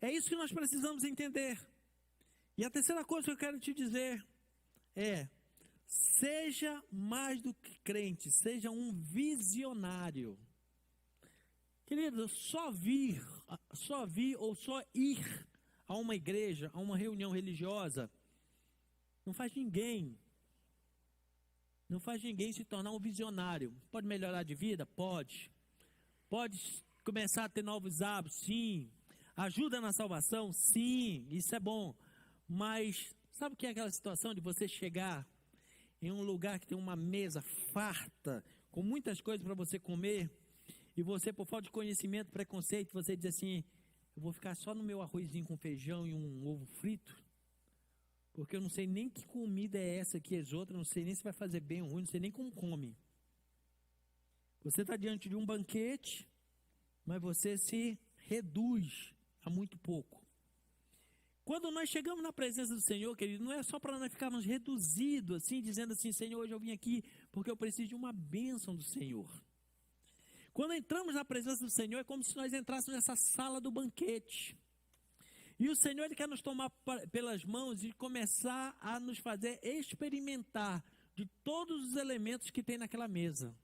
É isso que nós precisamos entender. E a terceira coisa que eu quero te dizer é: seja mais do que crente, seja um visionário. Querido, só vir ou só ir a uma igreja, a uma reunião religiosa, não faz ninguém se tornar um visionário. Pode melhorar de vida? Pode. Pode começar a ter novos hábitos? Sim. Ajuda na salvação? Sim, isso é bom. Mas sabe o que é aquela situação de você chegar em um lugar que tem uma mesa farta, com muitas coisas para você comer, e você, por falta de conhecimento, preconceito, você diz assim, eu vou ficar só no meu arrozinho com feijão e um ovo frito, porque eu não sei nem que comida é essa que exota, não sei nem se vai fazer bem ou ruim, não sei nem como come. Você está diante de um banquete, mas você se reduz a muito pouco. Quando nós chegamos na presença do Senhor, querido, não é só para nós ficarmos reduzidos, assim, dizendo assim, Senhor, hoje eu vim aqui porque eu preciso de uma bênção do Senhor. Quando entramos na presença do Senhor, é como se nós entrássemos nessa sala do banquete. E o Senhor, Ele quer nos tomar pelas mãos e começar a nos fazer experimentar de todos os elementos que tem naquela mesa.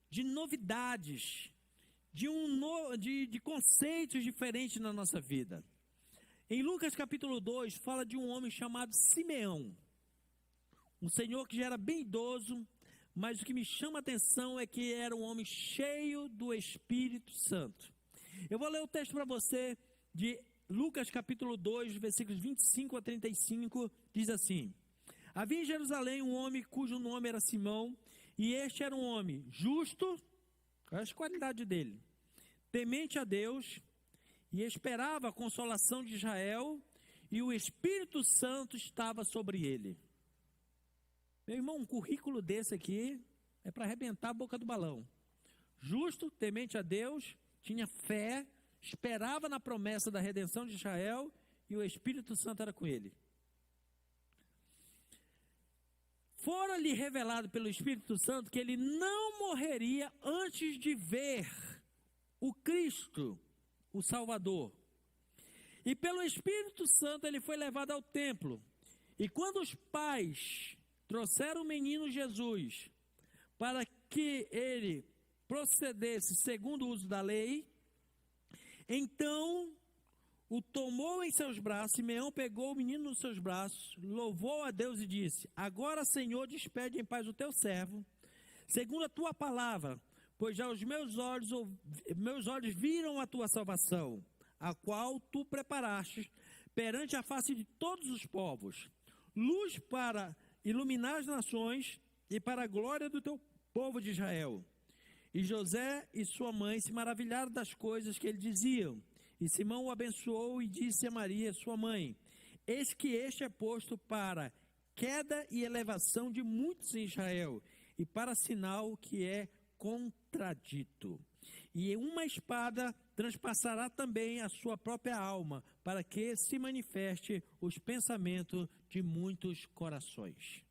De novidades, de conceitos diferentes na nossa vida. Em Lucas capítulo 2, fala de um homem chamado Simeão. Um senhor que já era bem idoso, mas o que me chama a atenção é que era um homem cheio do Espírito Santo. Eu vou ler o texto para você de Lucas capítulo 2, versículos 25 a 35, diz assim: Havia em Jerusalém um homem cujo nome era Simão, e este era um homem justo, olha as qualidades dele, temente a Deus, e esperava a consolação de Israel, e o Espírito Santo estava sobre ele. Meu irmão, um currículo desse aqui é para arrebentar a boca do balão. Justo, temente a Deus, tinha fé, esperava na promessa da redenção de Israel, e o Espírito Santo era com ele. Fora-lhe revelado pelo Espírito Santo que ele não morreria antes de ver o Cristo, o Salvador. E pelo Espírito Santo ele foi levado ao templo. E quando os pais trouxeram o menino Jesus para que ele procedesse segundo o uso da lei, então o tomou em seus braços. Simeão pegou o menino nos seus braços, louvou a Deus e disse: Agora, Senhor, despede em paz o teu servo, segundo a tua palavra, pois já os meus olhos viram a tua salvação, a qual tu preparaste perante a face de todos os povos, luz para iluminar as nações e para a glória do teu povo de Israel. E José e sua mãe se maravilharam das coisas que ele dizia. E Simão o abençoou e disse a Maria, sua mãe: Eis que este é posto para queda e elevação de muitos em Israel, e para sinal que é contradito. E uma espada transpassará também a sua própria alma, para que se manifeste os pensamentos de muitos corações.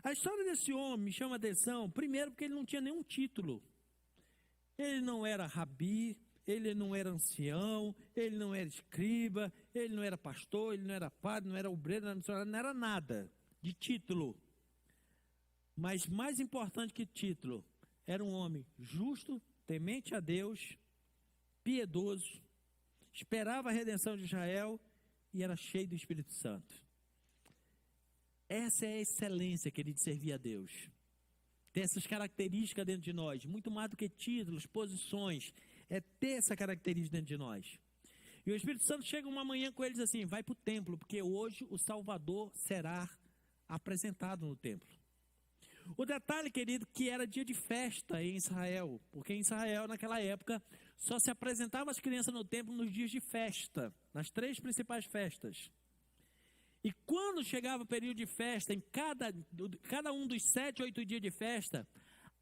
A história desse homem me chama a atenção, primeiro porque ele não tinha nenhum título. Ele não era rabi, ele não era ancião, ele não era escriba, ele não era pastor, ele não era padre, não era obreiro, não era nada de título. Mas mais importante que título, era um homem justo, temente a Deus, piedoso, esperava a redenção de Israel e era cheio do Espírito Santo. Essa é a excelência, querido, de servir a Deus. Ter essas características dentro de nós, muito mais do que títulos, posições, é ter essa característica dentro de nós. E o Espírito Santo chega uma manhã com eles assim: vai para o templo, porque hoje o Salvador será apresentado no templo. O detalhe, querido, que era dia de festa em Israel, porque em Israel, naquela época, só se apresentavam as crianças no templo nos dias de festa, nas 3 principais festas. E quando chegava o período de festa, em cada um dos 7, 8 dias de festa,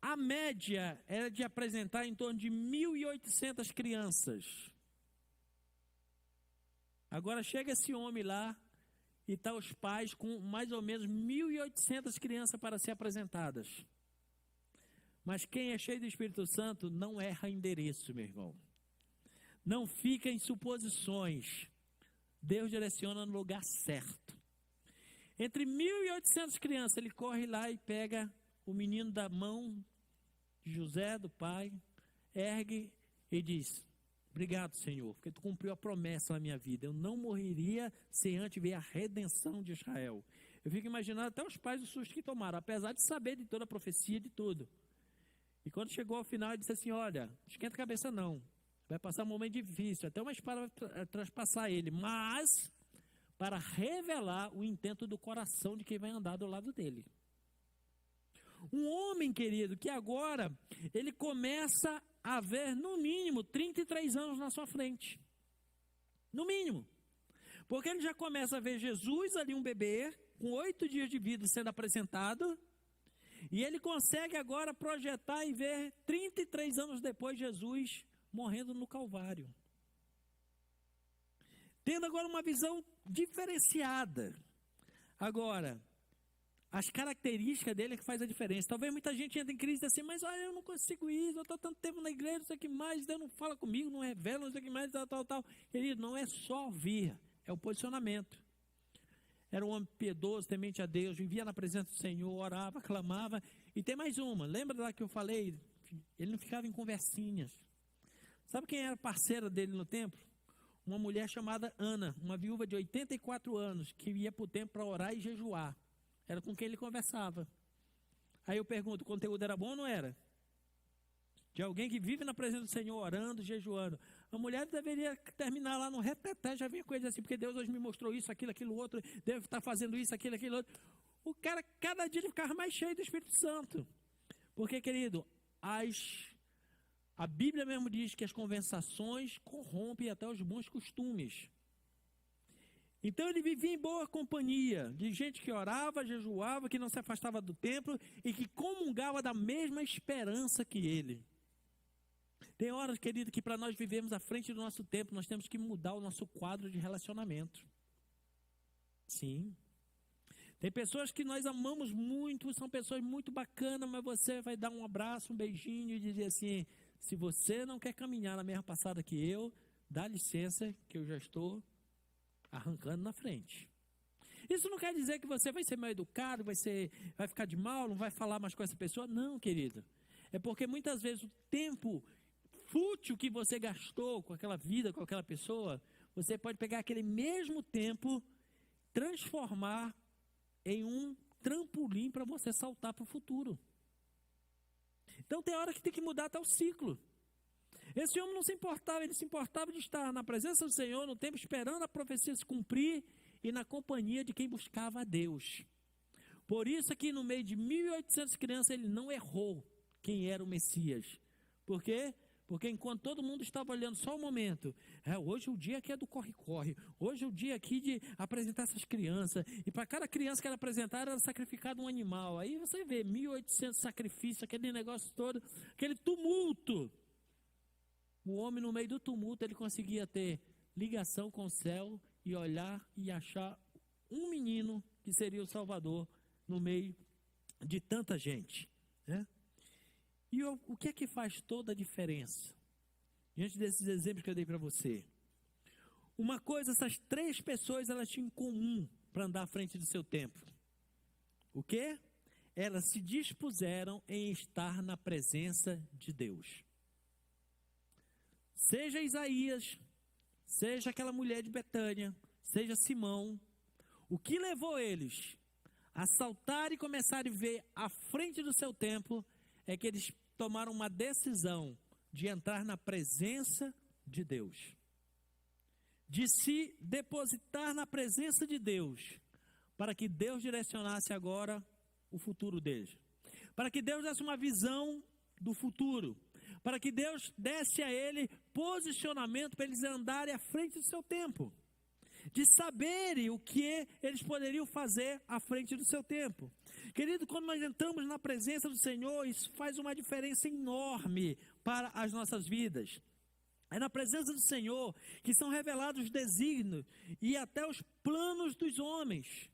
a média era de apresentar em torno de 1.800 crianças. Agora chega esse homem lá e está os pais com mais ou menos 1.800 crianças para ser apresentadas. Mas quem é cheio do Espírito Santo não erra endereço, meu irmão. Não fica em suposições. Deus direciona no lugar certo. Entre 1.800 crianças, ele corre lá e pega o menino da mão de José, do pai, ergue e diz: obrigado, Senhor, porque tu cumpriu a promessa na minha vida. Eu não morreria sem antes ver a redenção de Israel. Eu fico imaginando até os pais o susto que tomaram, apesar de saber de toda a profecia, de tudo. E quando chegou ao final, ele disse assim: olha, não esquenta a cabeça não. Vai passar um momento difícil, até uma espada vai traspassar ele, mas para revelar o intento do coração de quem vai andar do lado dele. Um homem, querido, que agora ele começa a ver no mínimo 33 anos na sua frente. No mínimo. Porque ele já começa a ver Jesus ali, um bebê, com 8 dias de vida sendo apresentado. E ele consegue agora projetar e ver 33 anos depois Jesus morrendo no Calvário. Tendo agora uma visão diferenciada. Agora, as características dele é que faz a diferença. Talvez muita gente entre em crise assim, mas olha, eu não consigo isso, eu estou tanto tempo na igreja, não sei o que mais, Deus não fala comigo, não revela, não sei o que mais, tal. Querido, não é só ouvir, é o posicionamento. Era um homem piedoso, temente a Deus, vivia na presença do Senhor, orava, clamava. E tem mais uma, lembra lá que eu falei? Ele não ficava em conversinhas. Sabe quem era parceira dele no templo? Uma mulher chamada Ana, uma viúva de 84 anos, que ia para o templo para orar e jejuar. Era com quem ele conversava. Aí eu pergunto, o conteúdo era bom ou não era? De alguém que vive na presença do Senhor, orando, jejuando. A mulher deveria terminar lá no reteté, já vem coisa assim, porque Deus hoje me mostrou isso, aquilo outro, deve estar fazendo isso, aquilo outro. O cara, cada dia ele ficava mais cheio do Espírito Santo. Porque, querido, a Bíblia mesmo diz que as conversações corrompem até os bons costumes. Então ele vivia em boa companhia, de gente que orava, jejuava, que não se afastava do templo e que comungava da mesma esperança que ele. Tem horas, querido, que para nós vivermos à frente do nosso tempo, nós temos que mudar o nosso quadro de relacionamento. Sim. Tem pessoas que nós amamos muito, são pessoas muito bacanas, mas você vai dar um abraço, um beijinho e dizer assim, se você não quer caminhar na mesma passada que eu, dá licença que eu já estou arrancando na frente. Isso não quer dizer que você vai ser mal educado, vai ficar de mal, não vai falar mais com essa pessoa. Não, querido. É porque muitas vezes o tempo fútil que você gastou com aquela vida, com aquela pessoa, você pode pegar aquele mesmo tempo, transformar em um trampolim para você saltar para o futuro. Então tem hora que tem que mudar até o ciclo. Esse homem não se importava, ele se importava de estar na presença do Senhor, no tempo esperando a profecia se cumprir e na companhia de quem buscava a Deus. Por isso aqui no meio de 1.800 crianças ele não errou quem era o Messias. Por quê? Porque enquanto todo mundo estava olhando só o momento, hoje o dia aqui é do corre-corre, hoje o dia aqui de apresentar essas crianças, e para cada criança que era apresentada era sacrificado um animal. Aí você vê 1.800 sacrifícios, aquele negócio todo, aquele tumulto. O homem no meio do tumulto, ele conseguia ter ligação com o céu e olhar e achar um menino que seria o Salvador no meio de tanta gente, né? E o que é que faz toda a diferença? Diante desses exemplos que eu dei para você. Uma coisa, essas três pessoas, elas tinham em comum para andar à frente do seu tempo. O quê? Elas se dispuseram em estar na presença de Deus. Seja Isaías, seja aquela mulher de Betânia, seja Simão, o que levou eles a saltar e começar a ver à frente do seu tempo é que eles tomaram uma decisão de entrar na presença de Deus, de se depositar na presença de Deus, para que Deus direcionasse agora o futuro deles, para que Deus desse uma visão do futuro, para que Deus desse a ele posicionamento para eles andarem à frente do seu tempo, de saberem o que eles poderiam fazer à frente do seu tempo. Querido, quando nós entramos na presença do Senhor, isso faz uma diferença enorme para as nossas vidas. É na presença do Senhor que são revelados os desígnios e até os planos dos homens.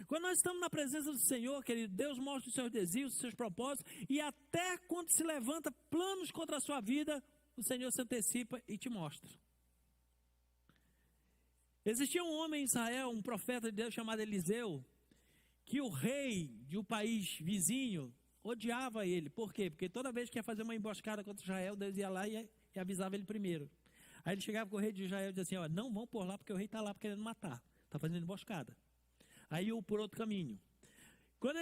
Quando nós estamos na presença do Senhor, querido, Deus mostra os seus desígnios, os seus propósitos, e até quando se levanta planos contra a sua vida, o Senhor se antecipa e te mostra. Existia um homem em Israel, um profeta de Deus chamado Eliseu, que o rei de um país vizinho odiava ele. Por quê? Porque toda vez que ia fazer uma emboscada contra Israel, Deus ia lá e avisava ele primeiro. Aí ele chegava com o rei de Israel e dizia assim, não vão por lá porque o rei está lá querendo matar, está fazendo emboscada. Aí eu por outro caminho. Quando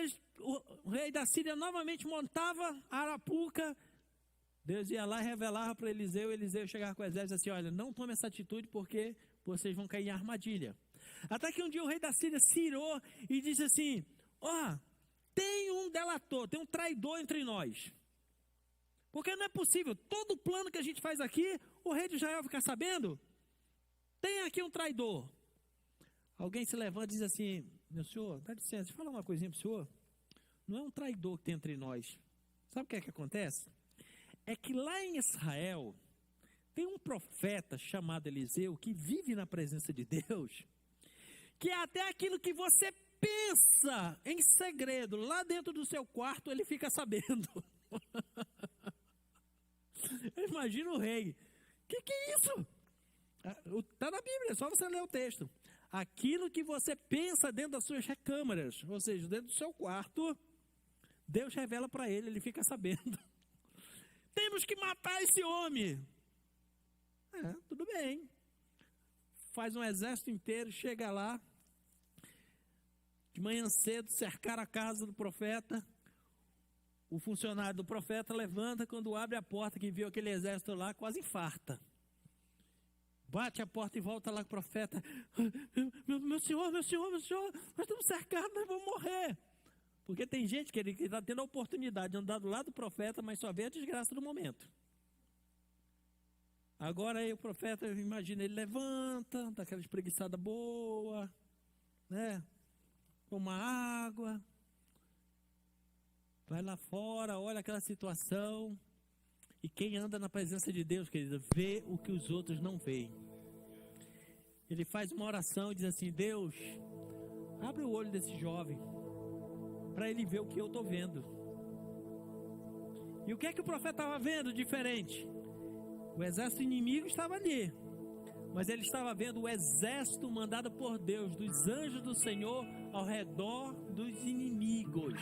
o rei da Síria novamente montava a arapuca, Deus ia lá e revelava para Eliseu chegava com o exército e dizia assim, olha, não tome essa atitude porque vocês vão cair em armadilha. Até que um dia o rei da Síria se irou e disse assim, tem um delator, tem um traidor entre nós. Porque não é possível, todo plano que a gente faz aqui, o rei de Israel fica sabendo, tem aqui um traidor. Alguém se levanta e diz assim, meu senhor, dá licença, deixa eu falar uma coisinha para o senhor. não é um traidor que tem entre nós. Sabe o que é que acontece? É que lá em Israel, tem um profeta chamado Eliseu, que vive na presença de Deus, que até aquilo que você pensa em segredo, lá dentro do seu quarto, ele fica sabendo. Imagina o rei. Que é isso? Está na Bíblia, é só você ler o texto. Aquilo que você pensa dentro das suas recâmaras, ou seja, dentro do seu quarto, Deus revela para ele, ele fica sabendo. Temos que matar esse homem. Tudo bem. Faz um exército inteiro, chega lá, de manhã cedo, cercar a casa do profeta. O funcionário do profeta levanta, quando abre a porta, que viu aquele exército lá, quase infarta. Bate a porta e volta lá com o profeta. Meu senhor, nós estamos cercados, nós vamos morrer. Porque tem gente que está tendo a oportunidade de andar do lado do profeta, mas só vê a desgraça do momento. Agora aí o profeta, imagina, ele levanta, dá aquela espreguiçada boa, né? Toma água, vai lá fora, olha aquela situação. E quem anda na presença de Deus, querido, vê o que os outros não veem. Ele faz uma oração e diz assim: Deus, abre o olho desse jovem, para ele ver o que eu estou vendo. E o que é que o profeta estava vendo diferente? O exército inimigo estava ali, mas ele estava vendo o exército mandado por Deus, dos anjos do Senhor, ao redor dos inimigos.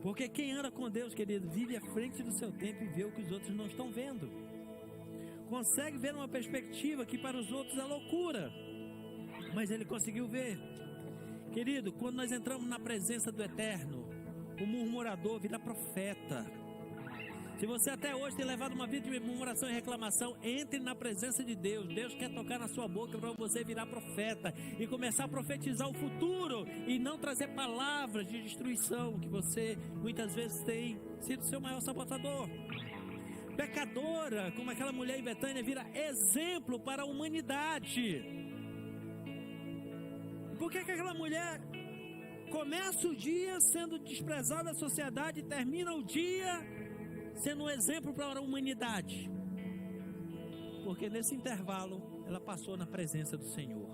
Porque quem anda com Deus, querido, vive à frente do seu tempo e vê o que os outros não estão vendo. Consegue ver uma perspectiva que para os outros é loucura, mas ele conseguiu ver. Querido, quando nós entramos na presença do Eterno, o murmurador vira profeta. Se você até hoje tem levado uma vida de murmuração e reclamação, entre na presença de Deus. Deus quer tocar na sua boca para você virar profeta e começar a profetizar o futuro e não trazer palavras de destruição, que você muitas vezes tem sido seu maior sabotador. Pecadora, como aquela mulher em Betânia, vira exemplo para a humanidade. Por que aquela mulher começa o dia sendo desprezada da sociedade e termina o dia sendo um exemplo para a humanidade? Porque nesse intervalo ela passou na presença do Senhor,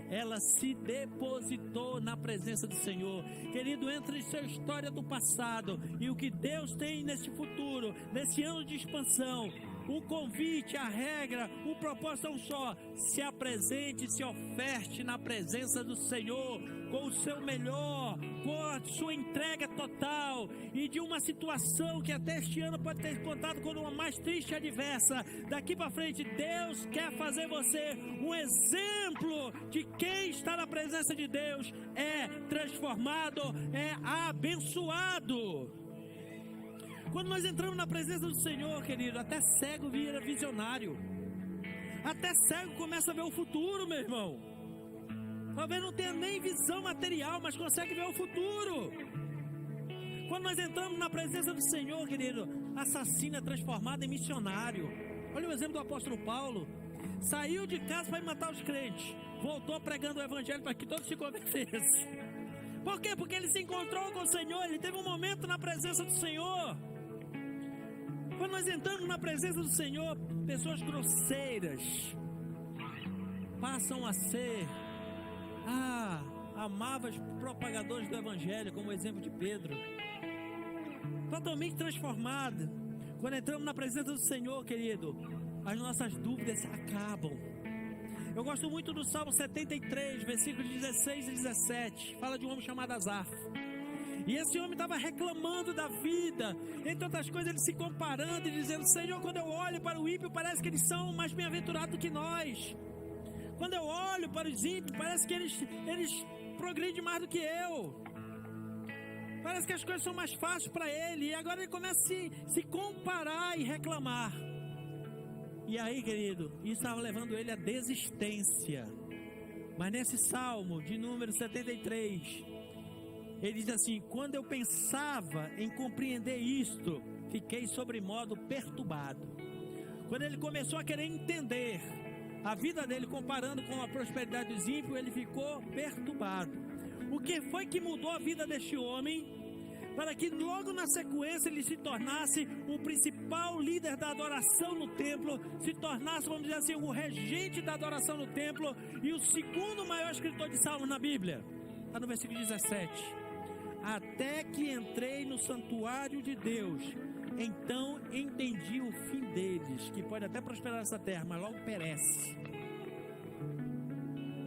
ela se depositou na presença do Senhor. Querido, entre sua história do passado e o que Deus tem nesse futuro, nesse ano de expansão, o convite, a regra, o propósito é um só: se apresente, se oferte na presença do Senhor, com o seu melhor, com a sua entrega total, e de uma situação que até este ano pode ter contado como uma mais triste e adversa, daqui para frente Deus quer fazer você um exemplo de quem está na presença de Deus, é transformado, é abençoado. Quando nós entramos na presença do Senhor, querido, até cego vira visionário. Até cego começa a ver o futuro, meu irmão. Talvez não tenha nem visão material, mas consegue ver o futuro. Quando nós entramos na presença do Senhor, querido, assassino é transformado em missionário. Olha o exemplo do apóstolo Paulo. Saiu de casa para matar os crentes, voltou pregando o evangelho para que todos se convertessem. Por quê? Porque ele se encontrou com o Senhor, ele teve um momento na presença do Senhor. Quando nós entramos na presença do Senhor, pessoas grosseiras passam a ser amáveis propagadores do evangelho, como o exemplo de Pedro, totalmente transformado. Quando entramos na presença do Senhor, querido, as nossas dúvidas acabam. Eu gosto muito do Salmo 73, versículos 16 e 17, fala de um homem chamado Asaf. E esse homem estava reclamando da vida, entre outras coisas ele se comparando e dizendo: Senhor, quando eu olho para o ímpio, parece que eles são mais bem-aventurados do que nós. Quando eu olho para os ímpios, parece que eles progridem mais do que eu. Parece que as coisas são mais fáceis para ele. E agora ele começa a se comparar e reclamar. E aí, querido, isso estava levando ele à desistência. Mas nesse Salmo de número 73, ele diz assim: quando eu pensava em compreender isto, fiquei sobremodo perturbado. Quando ele começou a querer entender a vida dele, comparando com a prosperidade dos ímpios, ele ficou perturbado. o que foi que mudou a vida deste homem, para que logo na sequência ele se tornasse o principal líder da adoração no templo, se tornasse, vamos dizer assim, o regente da adoração no templo e o segundo maior escritor de salmos na Bíblia. Está no versículo 17. Até que entrei no santuário de Deus, então entendi o fim deles, que pode até prosperar nessa terra, mas logo perece.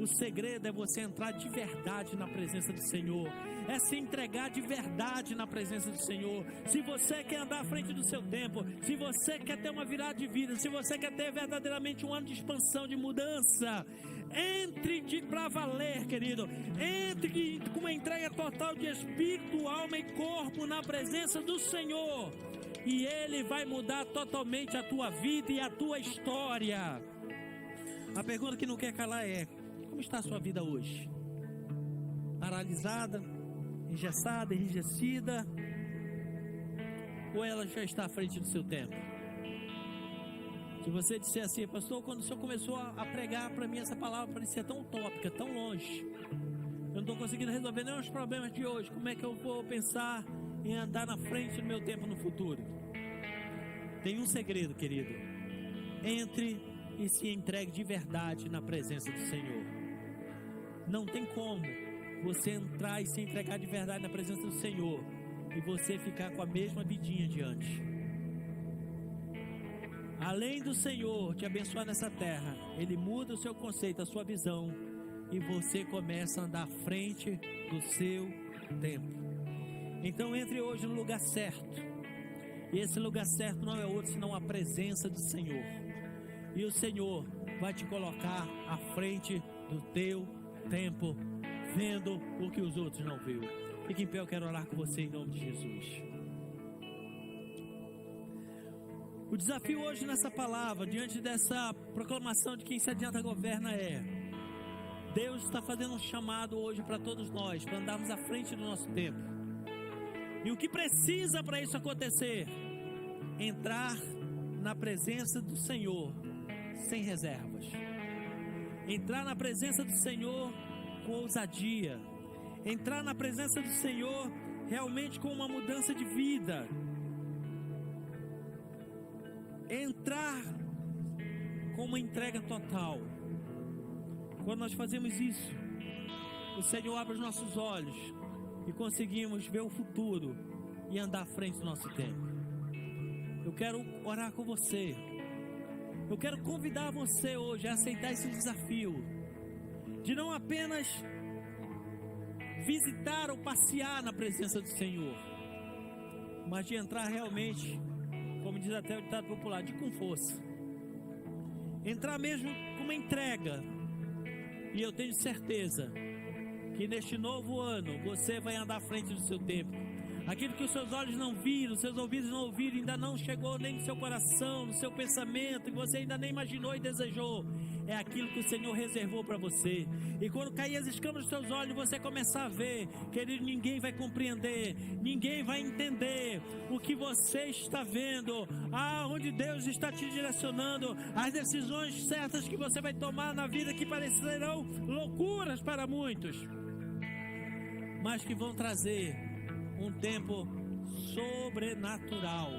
O segredo é você entrar de verdade na presença do Senhor, é se entregar de verdade na presença do Senhor. Se você quer andar à frente do seu tempo, se você quer ter uma virada de vida, se você quer ter verdadeiramente um ano de expansão, de mudança, entre para valer, querido. Entre com uma entrega total de espírito, alma e corpo na presença do Senhor, e Ele vai mudar totalmente a tua vida e a tua história. A pergunta que não quer calar é: como está a sua vida hoje? Paralisada, engessada, enrijecida, ou ela já está à frente do seu tempo? Se você disser assim: pastor, quando o senhor começou a pregar para mim, essa palavra parecia tão utópica, tão longe, eu não estou conseguindo resolver nem os problemas de hoje, como é que eu vou pensar em andar na frente do meu tempo no futuro? Tem um segredo, querido: entre e se entregue de verdade na presença do Senhor. Não tem como você entrar e se entregar de verdade na presença do Senhor e você ficar com a mesma vidinha de antes. Além do Senhor te abençoar nessa terra, Ele muda o seu conceito, a sua visão, e você começa a andar à frente do seu tempo. Então entre hoje no lugar certo, e esse lugar certo não é outro senão a presença do Senhor, e o Senhor vai te colocar à frente do teu tempo, vendo o que os outros não viram. Fique em pé, eu quero orar com você em nome de Jesus. O desafio hoje nessa palavra, diante dessa proclamação de quem se adianta governa, é: Deus está fazendo um chamado hoje para todos nós, para andarmos à frente do nosso tempo. E o que precisa para isso acontecer? Entrar na presença do Senhor sem reservas. Entrar na presença do Senhor com ousadia. Entrar na presença do Senhor realmente com uma mudança de vida. Entrar com uma entrega total. Quando nós fazemos isso, o Senhor abre os nossos olhos e conseguimos ver o futuro e andar à frente do nosso tempo. Eu quero orar com você. Eu quero convidar você hoje a aceitar esse desafio de não apenas visitar ou passear na presença do Senhor, mas de entrar realmente, como diz até o ditado popular, com força. Entrar mesmo com uma entrega. E eu tenho certeza que neste novo ano você vai andar à frente do seu tempo. Aquilo que os seus olhos não viram, os seus ouvidos não ouviram, ainda não chegou nem no seu coração, no seu pensamento, e você ainda nem imaginou e desejou, é aquilo que o Senhor reservou para você. E quando cair as escamas dos seus olhos, você começar a ver, querido, ninguém vai compreender, ninguém vai entender o que você está vendo, onde Deus está te direcionando, as decisões certas que você vai tomar na vida, que parecerão loucuras para muitos, mas que vão trazer um tempo sobrenatural,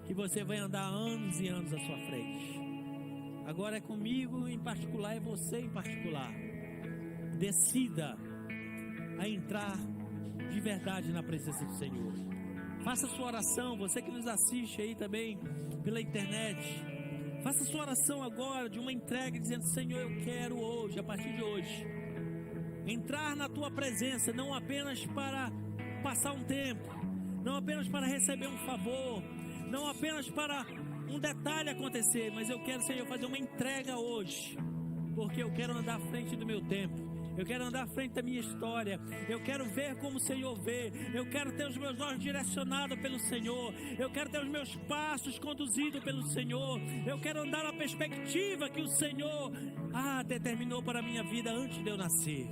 que você vai andar anos e anos à sua frente. Agora é comigo em particular, é você em particular. Decida a entrar de verdade na presença do Senhor. Faça sua oração, você que nos assiste aí também pela internet, faça sua oração agora de uma entrega, dizendo: Senhor, eu quero hoje, a partir de hoje, entrar na tua presença, não apenas para passar um tempo, não apenas para receber um favor, não apenas para um detalhe acontecer, mas eu quero, Senhor, fazer uma entrega hoje, porque eu quero andar à frente do meu tempo, eu quero andar à frente da minha história, eu quero ver como o Senhor vê, eu quero ter os meus olhos direcionados pelo Senhor, eu quero ter os meus passos conduzidos pelo Senhor, eu quero andar na perspectiva que o Senhor determinou para a minha vida antes de eu nascer.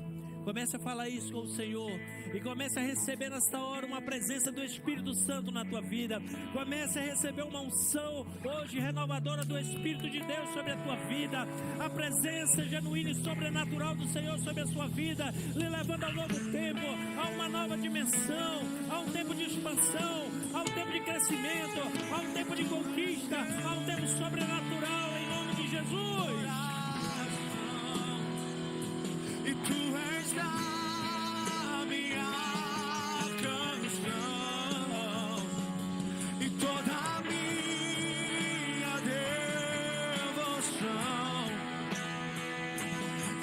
Comece a falar isso com o Senhor e comece a receber nesta hora uma presença do Espírito Santo na tua vida. Comece a receber uma unção hoje renovadora do Espírito de Deus sobre a tua vida. A presença genuína e sobrenatural do Senhor sobre a sua vida, lhe levando a um novo tempo, a uma nova dimensão, a um tempo de expansão, a um tempo de crescimento, a um tempo de conquista, a um tempo sobrenatural em nome de Jesus. E tu és a minha canção e toda a minha devoção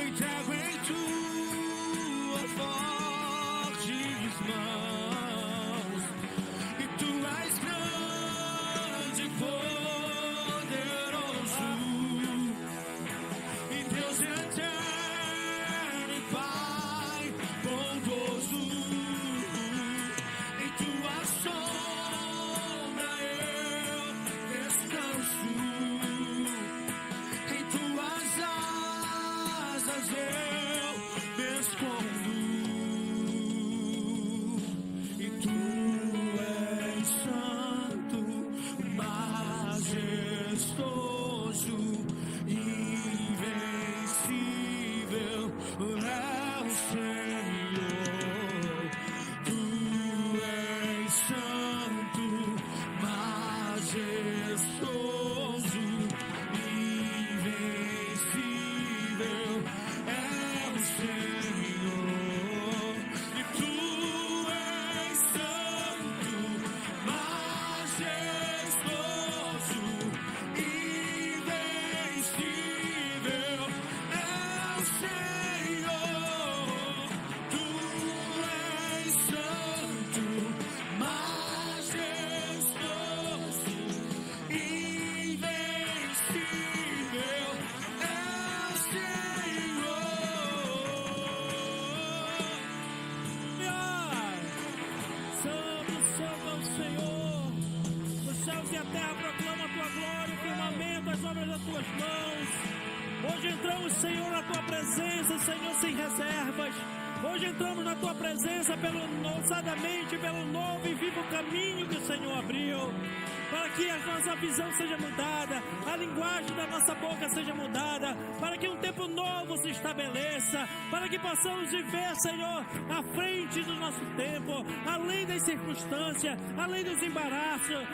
entrego em tuas fortes mãos. E tu és grande e poderoso, e Deus eterno, Pai bondoso, em tua sombra eu descanso, em tuas asas eu me escondo, e tu és santo, majestoso, invencível é o Senhor. Tu és santo, majestoso, invencível é o Senhor. E tu és santo, majestoso, invencível é o Senhor. Tu és santo, majestoso, invencível é o Santo, santo é o Senhor. Os céus e a terra proclamam a tua glória, o firmamento, as obras das tuas mãos. Hoje entramos, Senhor, na tua presença, Senhor, sem reservas. Hoje entramos na tua presença ousadamente pelo novo e vivo caminho que o Senhor abriu, para que a nossa visão seja mudada, a linguagem da nossa boca seja mudada, para que um tempo novo se estabeleça, para que possamos viver, Senhor, à frente do nosso tempo, além das circunstâncias, além dos embaraços.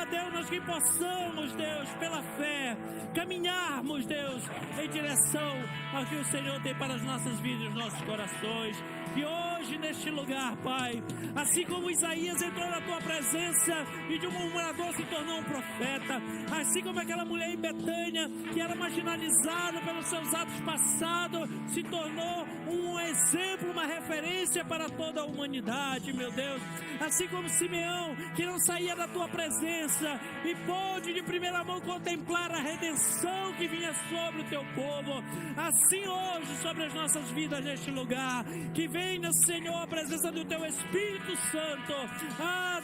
Deus, nós que possamos, Deus, pela fé, caminharmos, Deus, em direção ao que o Senhor tem para as nossas vidas, os nossos corações. E hoje neste lugar, Pai, assim como Isaías entrou na tua presença e de um murmurador se tornou um profeta, assim como aquela mulher em Betânia que era marginalizada pelos seus atos passados, se tornou um exemplo, uma referência para toda a humanidade, meu Deus. Assim como Simeão, que não saía da tua presença e pôde de primeira mão contemplar a redenção que vinha sobre o teu povo, assim hoje sobre as nossas vidas neste lugar, que venha, Senhor, a presença do teu Espírito Santo,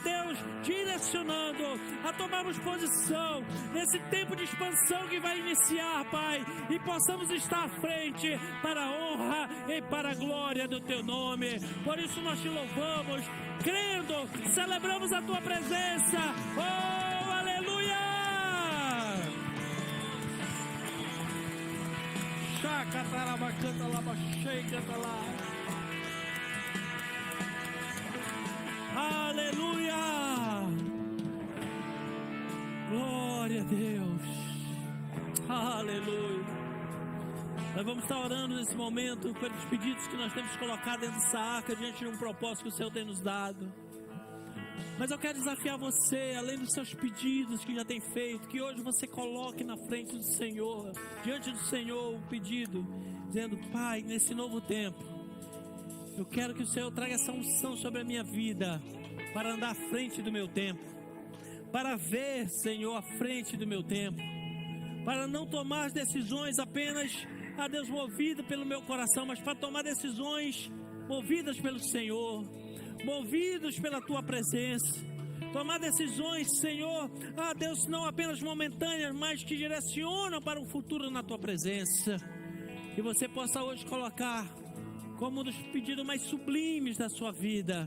Deus, direcionando a tomarmos posição nesse tempo de expansão que vai iniciar, Pai, e possamos estar à frente para a honra e para a glória do teu nome. Por isso nós te louvamos, crendo, celebramos a tua presença. Oh, aleluia! Chacataraba, canta lá, baixei, canta lá. Aleluia! Glória a Deus! Aleluia! Nós vamos estar orando nesse momento pelos pedidos que nós temos colocado dentro dessa arca, diante de um propósito que o Senhor tem nos dado. Mas eu quero desafiar você, além dos seus pedidos que já tem feito, que hoje você coloque na frente do Senhor, diante do Senhor, o pedido, dizendo: Pai, nesse novo tempo, eu quero que o Senhor traga essa unção sobre a minha vida, para andar à frente do meu tempo, para ver, Senhor, à frente do meu tempo, para não tomar decisões apenas, Deus, movido pelo meu coração, mas para tomar decisões movidas pelo Senhor, movidos pela tua presença, tomar decisões, Senhor, Deus, não apenas momentâneas, mas que direcionam para um futuro na tua presença. Que você possa hoje colocar como um dos pedidos mais sublimes da sua vida.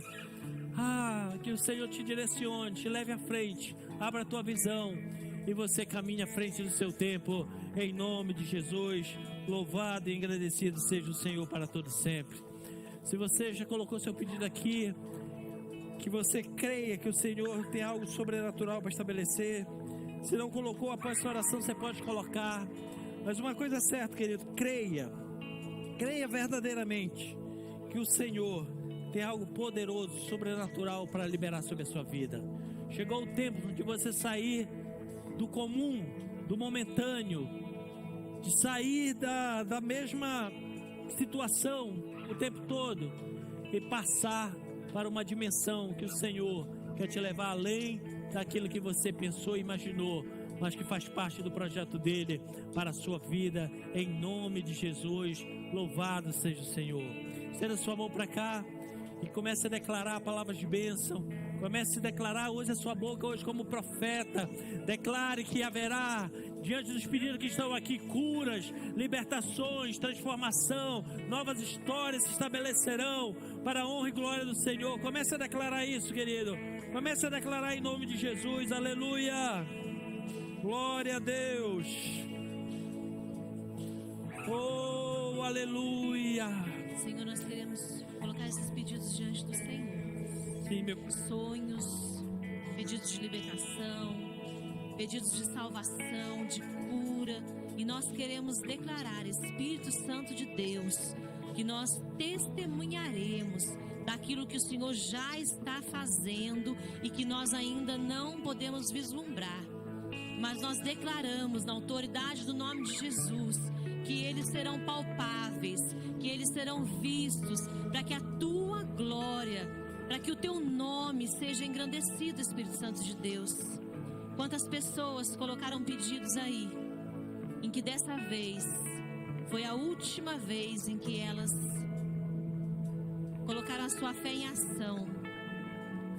Que o Senhor te direcione, te leve à frente, abra a tua visão e você caminhe à frente do seu tempo, em nome de Jesus. Louvado e agradecido seja o Senhor para todo sempre. Se você já colocou seu pedido aqui, que você creia que o Senhor tem algo sobrenatural para estabelecer. Se não colocou, após essa oração você pode colocar. Mas uma coisa é certa, querido, creia verdadeiramente que o Senhor tem algo poderoso, sobrenatural para liberar sobre a sua vida. Chegou o tempo de você sair do comum, do momentâneo, de sair da mesma situação o tempo todo e passar para uma dimensão que o Senhor quer te levar além daquilo que você pensou e imaginou, mas que faz parte do projeto dele para a sua vida, em nome de Jesus. Louvado seja o Senhor. Estenda sua mão para cá e comece a declarar palavras de bênção. Comece a declarar, use a sua boca hoje como profeta. Declare que haverá, diante dos pedidos que estão aqui, curas, libertações, transformação, novas histórias se estabelecerão para a honra e glória do Senhor. Comece a declarar isso, querido. Comece a declarar em nome de Jesus. Aleluia. Glória a Deus. Oh, aleluia. Senhor, nós queremos colocar esses pedidos diante do Senhor. Sim, meu Sonhos, pedidos de libertação, pedidos de salvação, de cura. E nós queremos declarar, Espírito Santo de Deus, que nós testemunharemos daquilo que o Senhor já está fazendo e que nós ainda não podemos vislumbrar. Mas nós declaramos na autoridade do nome de Jesus que eles serão palpáveis, que eles serão vistos, para que a tua glória, para que o teu nome seja engrandecido, Espírito Santo de Deus. Quantas pessoas colocaram pedidos aí, em que dessa vez foi a última vez em que elas colocaram a sua fé em ação.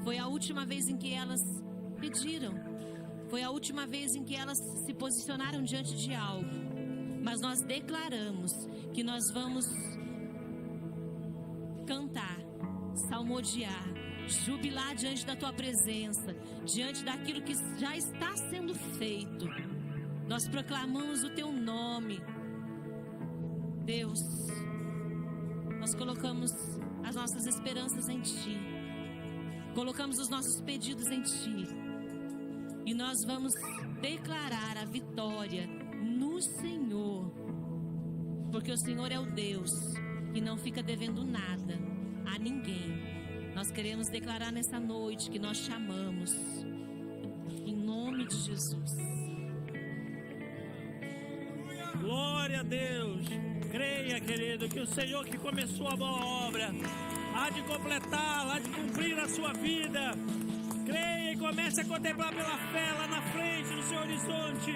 Foi a última vez em que elas pediram. Foi a última vez em que elas se posicionaram diante de algo. Mas nós declaramos que nós vamos cantar, salmodiar, jubilar diante da tua presença, diante daquilo que já está sendo feito. Nós proclamamos o teu nome, Deus. Nós colocamos as nossas esperanças em ti, colocamos os nossos pedidos em ti, e nós vamos declarar a vitória no Senhor, porque o Senhor é o Deus que não fica devendo nada a ninguém. Nós queremos declarar nessa noite que nós chamamos em nome de Jesus. Glória a Deus. Creia, querido, que o Senhor que começou a boa obra há de completá-la, há de cumprir a sua vida. Creia e comece a contemplar pela fé lá na frente, no seu horizonte,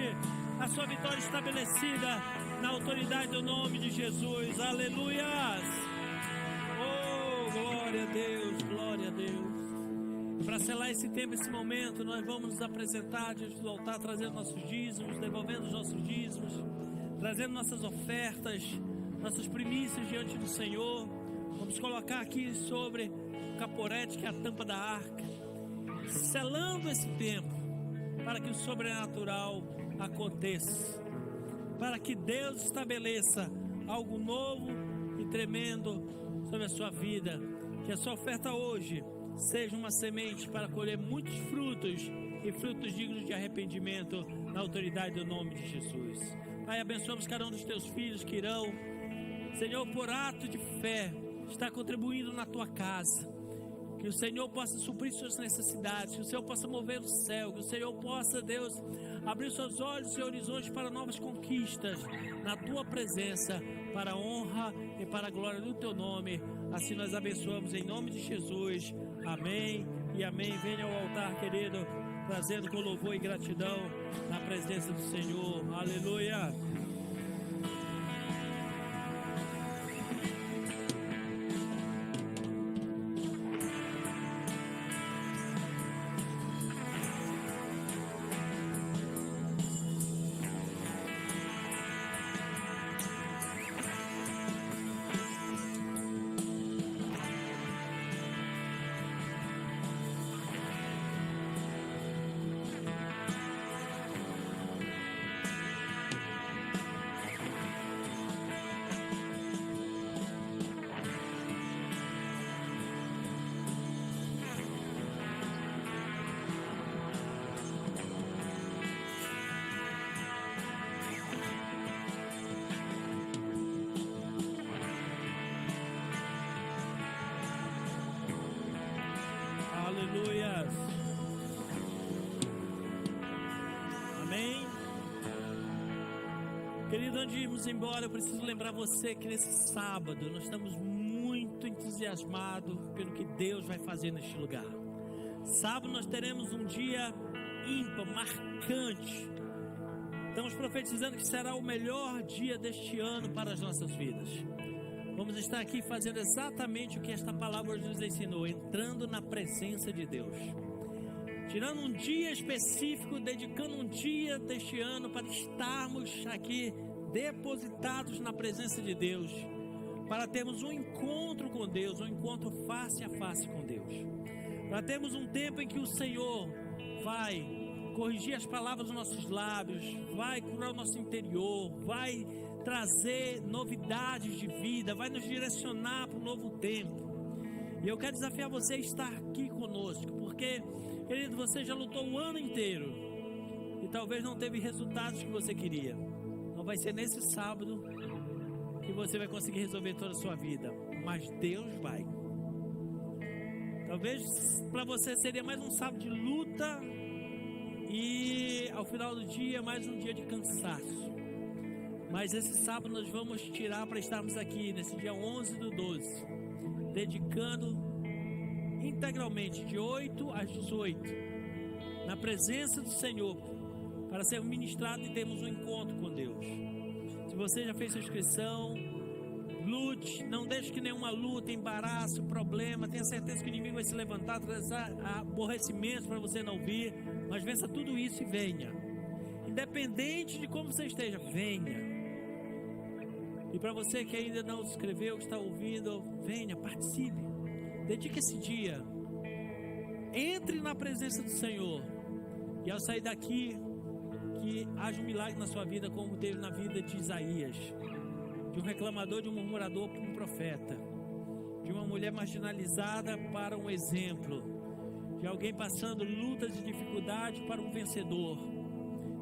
a sua vitória estabelecida na autoridade do nome de Jesus. Aleluias. Oh, glória a Deus, glória a Deus. Para selar esse tempo, esse momento, nós vamos nos apresentar diante do altar, trazendo nossos dízimos, devolvendo os nossos dízimos, trazendo nossas ofertas, nossas primícias diante do Senhor. Vamos colocar aqui sobre o caporete, que é a tampa da arca, selando esse tempo para que o sobrenatural aconteça, para que Deus estabeleça algo novo e tremendo sobre a sua vida. Que a sua oferta hoje seja uma semente para colher muitos frutos, e frutos dignos de arrependimento, na autoridade do nome de Jesus. Pai, abençoamos cada um dos teus filhos que irão, Senhor, por ato de fé, estar contribuindo na tua casa. Que o Senhor possa suprir suas necessidades, que o Senhor possa mover o céu, que o Senhor possa, Deus, abrir seus olhos e horizontes para novas conquistas na tua presença, para a honra e para a glória do teu nome. Assim nós abençoamos em nome de Jesus. Amém e amém. Venha ao altar, querido, trazendo com louvor e gratidão na presença do Senhor. Aleluia. Amém? Querido, antes de irmos embora, eu preciso lembrar você que nesse sábado nós estamos muito entusiasmados pelo que Deus vai fazer neste lugar. Sábado nós teremos um dia ímpar, marcante. Estamos profetizando que será o melhor dia deste ano para as nossas vidas. Vamos estar aqui fazendo exatamente o que esta palavra hoje nos ensinou, entrando na presença de Deus. Tirando um dia específico, dedicando um dia deste ano para estarmos aqui depositados na presença de Deus, para termos um encontro com Deus, um encontro face a face com Deus, para termos um tempo em que o Senhor vai corrigir as palavras dos nossos lábios, vai curar o nosso interior, vai trazer novidades de vida, vai nos direcionar para um novo tempo. E eu quero desafiar você a estar aqui conosco, porque, querido, você já lutou um ano inteiro e talvez não teve resultados que você queria. Não vai ser nesse sábado que você vai conseguir resolver toda a sua vida, mas Deus vai. Talvez para você seria mais um sábado de luta e ao final do dia mais um dia de cansaço. Mas esse sábado nós vamos tirar para estarmos aqui nesse dia 11/12, dedicando integralmente de 8 às 18 na presença do Senhor, para ser ministrado e termos um encontro com Deus. Se você já fez sua inscrição, lute, não deixe que nenhuma luta, embaraço, problema, tenha certeza que o inimigo vai se levantar, trazer aborrecimento para você não vir, mas vença tudo isso e venha. Independente de como você esteja, venha. E para você que ainda não se inscreveu, que está ouvindo, venha, participe. Dedique esse dia. Entre na presença do Senhor. E ao sair daqui, que haja um milagre na sua vida, como teve na vida de Isaías. De um reclamador, de um murmurador para um profeta. De uma mulher marginalizada para um exemplo. De alguém passando lutas e dificuldades para um vencedor.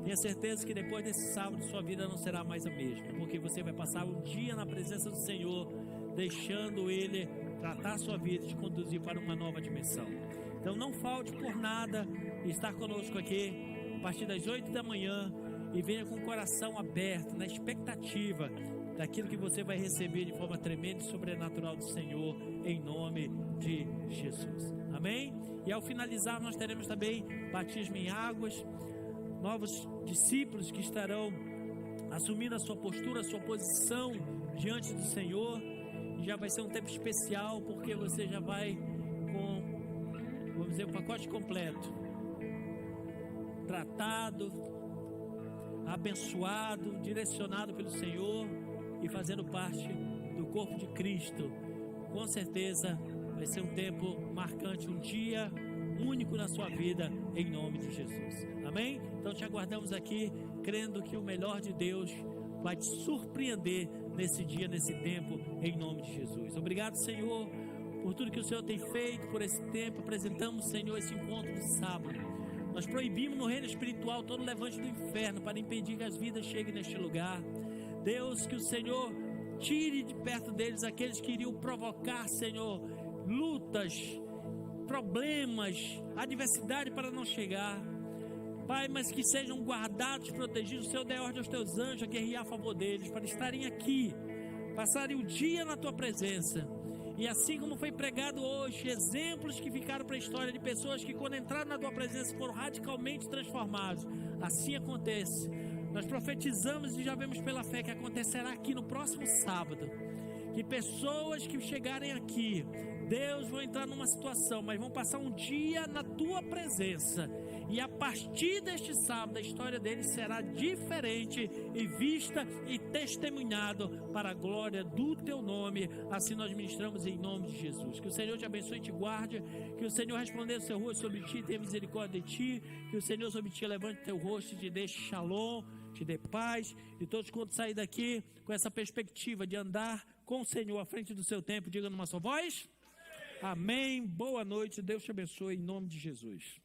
Tenha certeza que depois desse sábado sua vida não será mais a mesma, porque você vai passar um dia na presença do Senhor, deixando Ele tratar a sua vida e te conduzir para uma nova dimensão. Então não falte por nada estar conosco aqui a partir das 8 da manhã e venha com o coração aberto, na expectativa daquilo que você vai receber de forma tremenda e sobrenatural do Senhor, em nome de Jesus. Amém? E ao finalizar nós teremos também batismo em águas, novos discípulos que estarão assumindo a sua postura, a sua posição diante do Senhor. E já vai ser um tempo especial, porque você já vai com, vamos dizer, o pacote completo, tratado, abençoado, direcionado pelo Senhor e fazendo parte do corpo de Cristo. Com certeza vai ser um tempo marcante, um dia único na sua vida, em nome de Jesus. Amém? Então te aguardamos aqui, crendo que o melhor de Deus vai te surpreender nesse dia, nesse tempo, em nome de Jesus. Obrigado, Senhor, por tudo que o Senhor tem feito, por esse tempo. Apresentamos, Senhor, esse encontro de sábado. Nós proibimos no reino espiritual todo levante do inferno para impedir que as vidas cheguem neste lugar. Deus, que o Senhor tire de perto deles aqueles que iriam provocar, Senhor, lutas, problemas, adversidade para não chegar, Pai, mas que sejam guardados, protegidos. O Senhor dê ordem aos teus anjos a guerrear a favor deles, para estarem aqui, passarem o dia na tua presença. E assim como foi pregado hoje, exemplos que ficaram para a história de pessoas que quando entraram na tua presença foram radicalmente transformados. Assim acontece. Nós profetizamos e já vemos pela fé que acontecerá aqui no próximo sábado. Que pessoas que chegarem aqui, Deus, vão entrar numa situação, mas vão passar um dia na tua presença. E a partir deste sábado, a história deles será diferente e vista e testemunhado para a glória do teu nome. Assim nós ministramos em nome de Jesus. Que o Senhor te abençoe e te guarde. Que o Senhor responda o seu rosto sobre ti, tenha misericórdia de ti. Que o Senhor sobre ti levante o teu rosto e te dê shalom, te dê paz. E todos quando sair daqui com essa perspectiva de andar com o Senhor à frente do seu tempo, diga numa só voz: amém. Boa noite, Deus te abençoe em nome de Jesus.